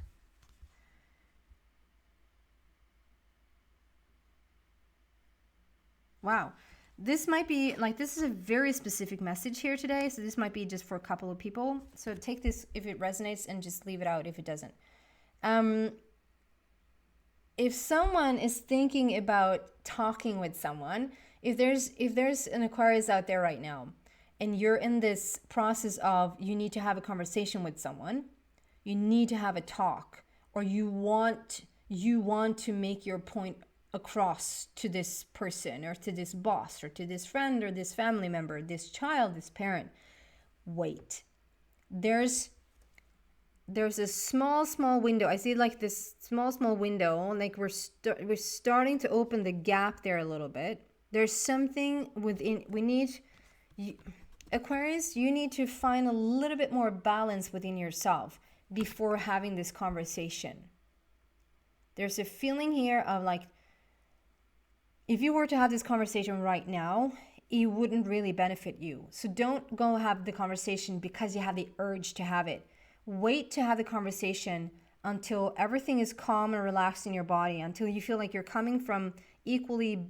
Wow. This might be like, this is a very specific message here today. So this might be just for a couple of people. So take this if it resonates and just leave it out if it doesn't. If someone is thinking about talking with someone, if there's an Aquarius out there right now, and you're in this process of you need to have a conversation with someone, you need to have a talk, or you want to make your point across to this person or to this boss or to this friend or this family member, this child, this parent, wait. There's a small window. I see like this small window, like we're starting to open the gap there a little bit. There's something within, Aquarius, you need to find a little bit more balance within yourself before having this conversation. There's a feeling here of like, if you were to have this conversation right now, it wouldn't really benefit you. So don't go have the conversation because you have the urge to have it. Wait to have the conversation until everything is calm and relaxed in your body, until you feel like you're coming from equally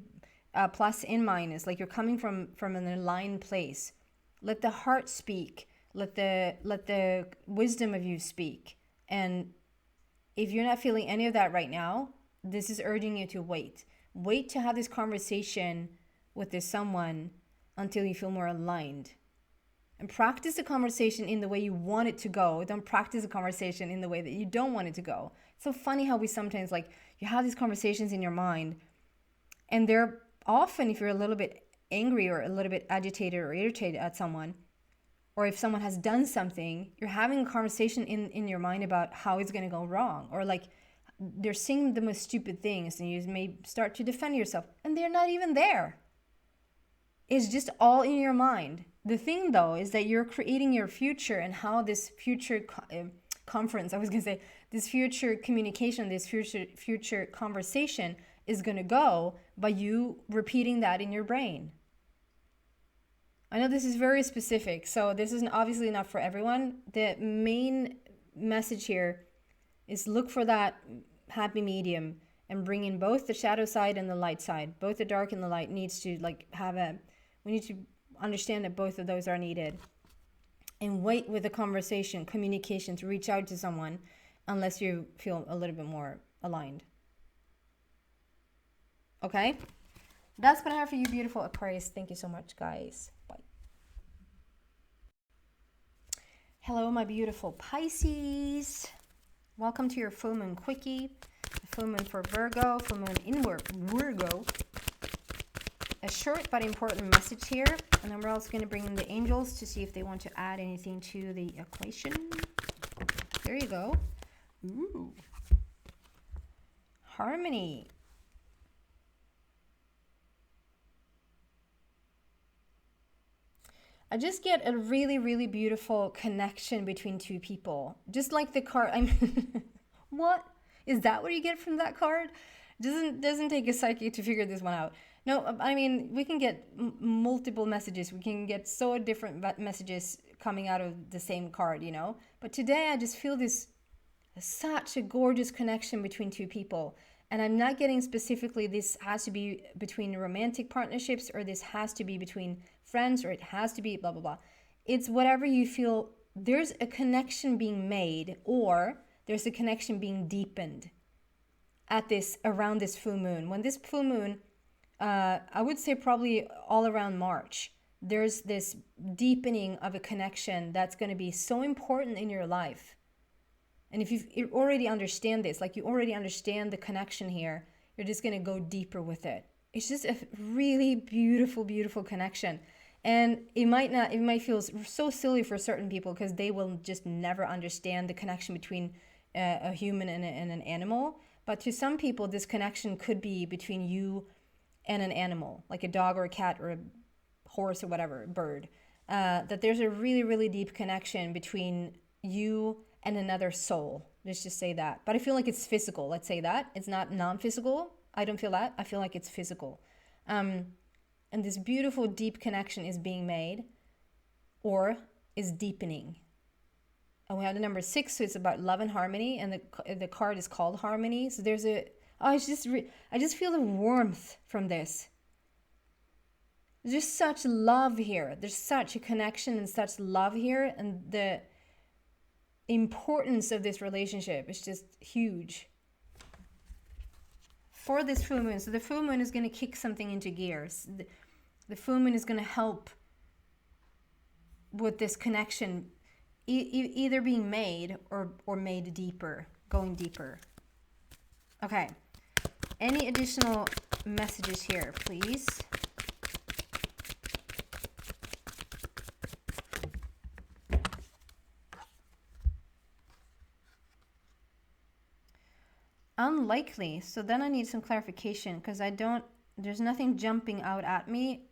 plus and minus, like you're coming from an aligned place. Let the heart speak. Let the wisdom of you speak. And if you're not feeling any of that right now, this is urging you to wait. Wait to have this conversation with this someone until you feel more aligned. And practice the conversation in the way you want it to go. Don't practice the conversation in the way that you don't want it to go. It's so funny how we sometimes, like, you have these conversations in your mind, and they're often, if you're a little bit angry or a little bit agitated or irritated at someone, or if someone has done something, you're having a conversation in your mind about how it's going to go wrong, or like they're saying the most stupid things, and you may start to defend yourself, and they're not even there. It's just all in your mind. The thing, though, is that you're creating your future, and how this future this future communication, this future conversation is going to go by you repeating that in your brain. I know this is very specific, so this is obviously not for everyone. The main message here is look for that happy medium and bring in both the shadow side and the light side. Both the dark and the light needs to we need to understand that both of those are needed. And wait with the conversation, communication, to reach out to someone unless you feel a little bit more aligned. Okay? That's what I have for you, beautiful Aquarius. Thank you so much, guys. Bye. Hello, my beautiful Pisces. Welcome to your full moon quickie. The full moon for Virgo, full moon in Virgo. A short but important message here. And then we're also going to bring in the angels to see if they want to add anything to the equation. There you go. Ooh. Harmony. I just get a really, really beautiful connection between two people. Just like the card. I mean, what? Is that what you get from that card? Doesn't take a psychic to figure this one out. No, I mean, we can get multiple messages. We can get so different messages coming out of the same card, you know? But today I just feel such a gorgeous connection between two people. And I'm not getting specifically this has to be between romantic partnerships, or this has to be between friends, or it has to be blah, blah, blah. It's whatever you feel. There's a connection being made, or there's a connection being deepened around this full moon. When this full moon, I would say probably all around March, there's this deepening of a connection that's going to be so important in your life. And if you already understand this, like you already understand the connection here, you're just going to go deeper with it. It's just a really beautiful, beautiful connection. And it might feel so silly for certain people because they will just never understand the connection between a human and an animal. But to some people, this connection could be between you and an animal, like a dog or a cat or a horse or whatever, bird. That there's a really, really deep connection between you and another soul. Let's just say that. But I feel like it's physical. Let's say that. It's not non-physical. I don't feel that. I feel like it's physical. And this beautiful, deep connection is being made or is deepening. And we have the number 6, so it's about love and harmony. And the card is called Harmony. So there's a... Oh, I just feel the warmth from this. There's just such love here. There's such a connection and such love here. And the importance of this relationship is just huge. For this full moon. So the full moon is going to kick something into gears. The full moon is going to help with this connection either being made or made deeper, going deeper. Okay. Any additional messages here, please? Unlikely. So then I need some clarification because there's nothing jumping out at me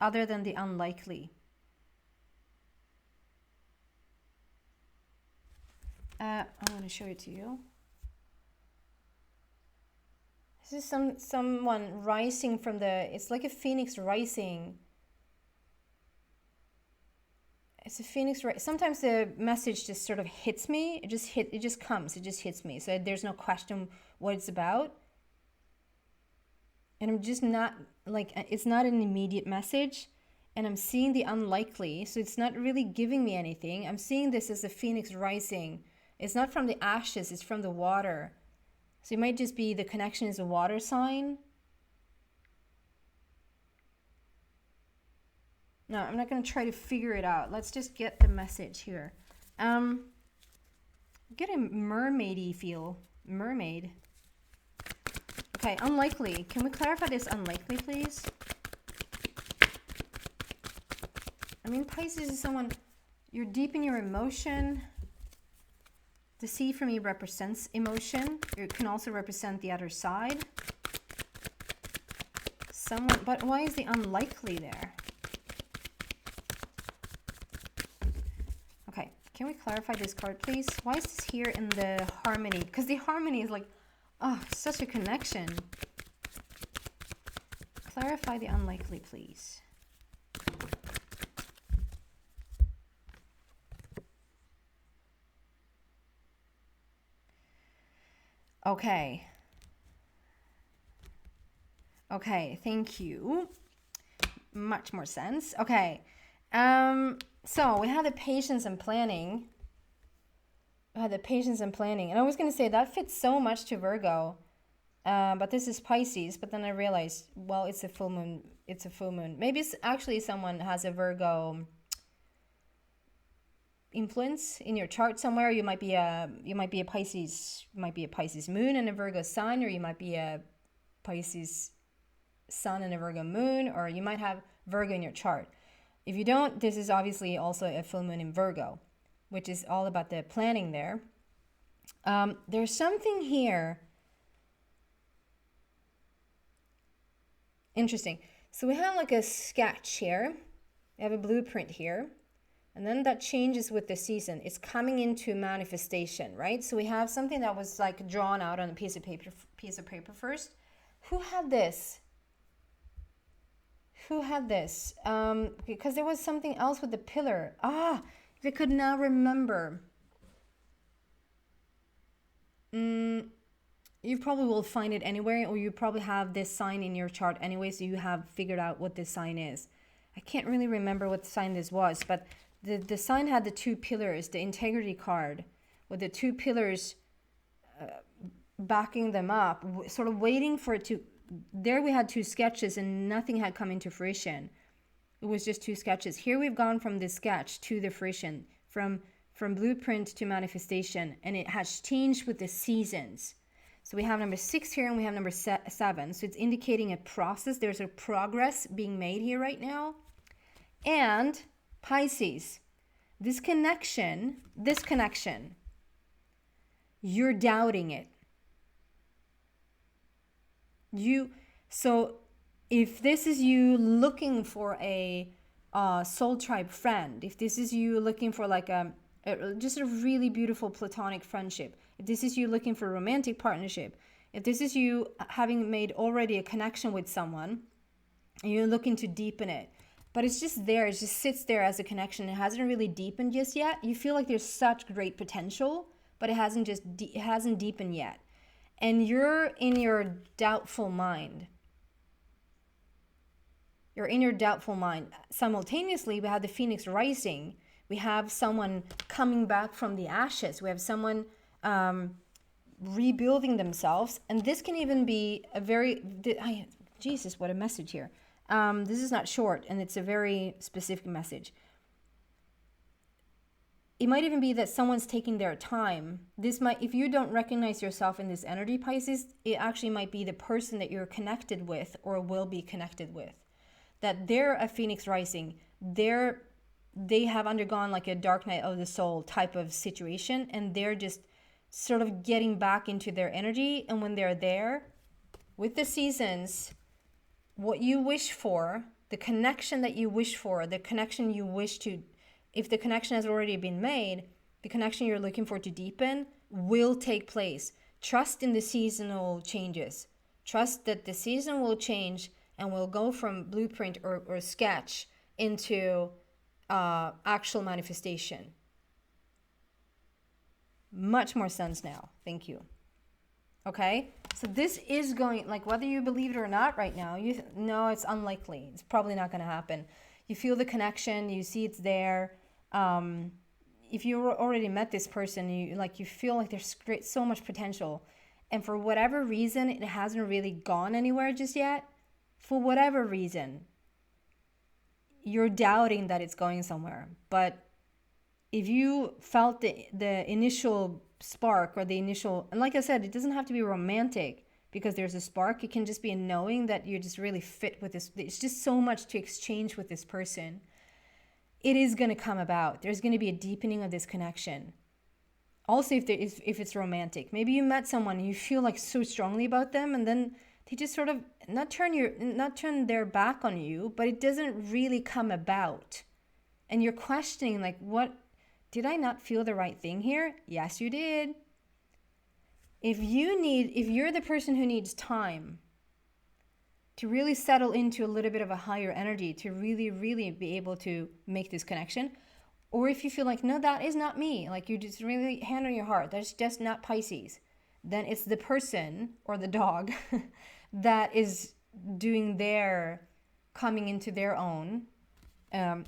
other than the unlikely. I'm going to show it to you. This is someone rising from it's like a phoenix rising. It's a phoenix. Sometimes the message just sort of hits me. It just comes. It just hits me. So there's no question what it's about. And I'm just not like, it's not an immediate message. And I'm seeing the unlikely. So it's not really giving me anything. I'm seeing this as a phoenix rising. It's not from the ashes. It's from the water. So it might just be the connection is a water sign. No, I'm not going to try to figure it out. Let's just get the message here. Get a mermaidy feel. Mermaid. Okay, unlikely. Can we clarify this unlikely, please? I mean, Pisces is someone, you're deep in your emotion. The sea for me represents emotion. It can also represent the other side. Someone, but why is the unlikely there? Okay, can we clarify this card, please? Why is this here in the harmony? Because the harmony is like, oh, such a connection. Clarify the unlikely, please. Okay. Okay, thank you. Much more sense. Okay. So we had the patience and planning. And I was going to say that fits so much to Virgo. But this is Pisces. But then I realized, well, it's a full moon. It's a full moon. Maybe it's actually someone has a Virgo influence in your chart somewhere. You might be a Pisces, moon and a Virgo sun, or you might be a Pisces sun and a Virgo moon, or you might have Virgo in your chart. If you don't, this is obviously also a full moon in Virgo, which is all about the planning there. There's something here interesting. So we have like a sketch here. We have a blueprint here. And then that changes with the season. It's coming into manifestation, right? So we have something that was like drawn out on a piece of paper first. Who had this? Because there was something else with the pillar. If I could now remember. You probably will find it anywhere, or you probably have this sign in your chart anyway, so you have figured out what this sign is. I can't really remember what sign this was, but the sign had the two pillars, the integrity card, with the two pillars backing them up, sort of waiting for it to... There we had two sketches and nothing had come into fruition. It was just two sketches. Here we've gone from the sketch to the fruition, from blueprint to manifestation, and it has changed with the seasons. So we have number 6 here and we have number 7. So it's indicating a process. There's a progress being made here right now. And Pisces, this connection you're doubting it. So if this is you looking for a soul tribe friend, if this is you looking for like just a really beautiful platonic friendship, if this is you looking for a romantic partnership, if this is you having made already a connection with someone and you're looking to deepen it, but it's just there, it just sits there as a connection, it hasn't really deepened just yet, you feel like there's such great potential, but it hasn't deepened yet, and you're in your doubtful mind. You're in your doubtful mind. Simultaneously, we have the Phoenix rising. We have someone coming back from the ashes. We have someone rebuilding themselves. And this can even be a very... Jesus, what a message here. This is not short, and it's a very specific message. It might even be that someone's taking their time. If you don't recognize yourself in this energy, Pisces, it actually might be the person that you're connected with or will be connected with. That they're a Phoenix rising, they have undergone like a dark night of the soul type of situation, and they're just sort of getting back into their energy. And when they're there with the seasons, what you wish for, the connection that you wish for, the connection you wish to, if the connection has already been made, the connection you're looking for to deepen will take place. Trust in the seasonal changes. Trust that the season will change and we'll go from blueprint or sketch into actual manifestation. Much more sense now. Thank you. Okay? So this is going, like, whether you believe it or not right now, you know it's unlikely. It's probably not going to happen. You feel the connection. You see it's there. If you already met this person, you feel like there's so much potential. And for whatever reason, it hasn't really gone anywhere just yet. For whatever reason, you're doubting that it's going somewhere. But if you felt the initial spark or the initial, and like I said, it doesn't have to be romantic because there's a spark. It can just be a knowing that you just really fit with this. It's just so much to exchange with this person. It is going to come about. There's going to be a deepening of this connection. Also, if it's romantic, maybe you met someone and you feel like so strongly about them, and then they just sort of not turn their back on you, but it doesn't really come about. And you're questioning, like, what, did I not feel the right thing here? Yes, you did. If you're the person who needs time to really settle into a little bit of a higher energy, to really, really be able to make this connection, or if you feel like, no, that is not me, like you just really hand on your heart, that's just not Pisces, then it's the person or the dog that is doing their coming into their own, and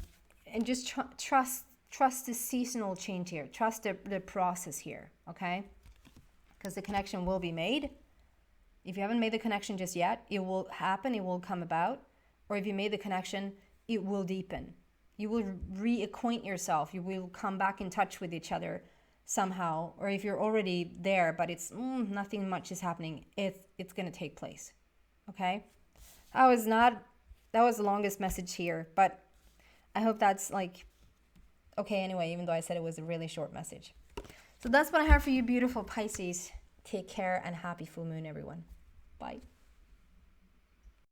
just trust the seasonal change here. Trust the process here, okay? Because the connection will be made. If you haven't made the connection just yet, it will happen, it will come about. Or if you made the connection, it will deepen. You will reacquaint yourself. You will come back in touch with each other somehow. Or if you're already there, but it's nothing much is happening, it's going to take place. Okay? That was the longest message here, but I hope that's like okay anyway, even though I said it was a really short message. So that's what I have for you, beautiful Pisces. Take care and happy full moon, everyone. Bye.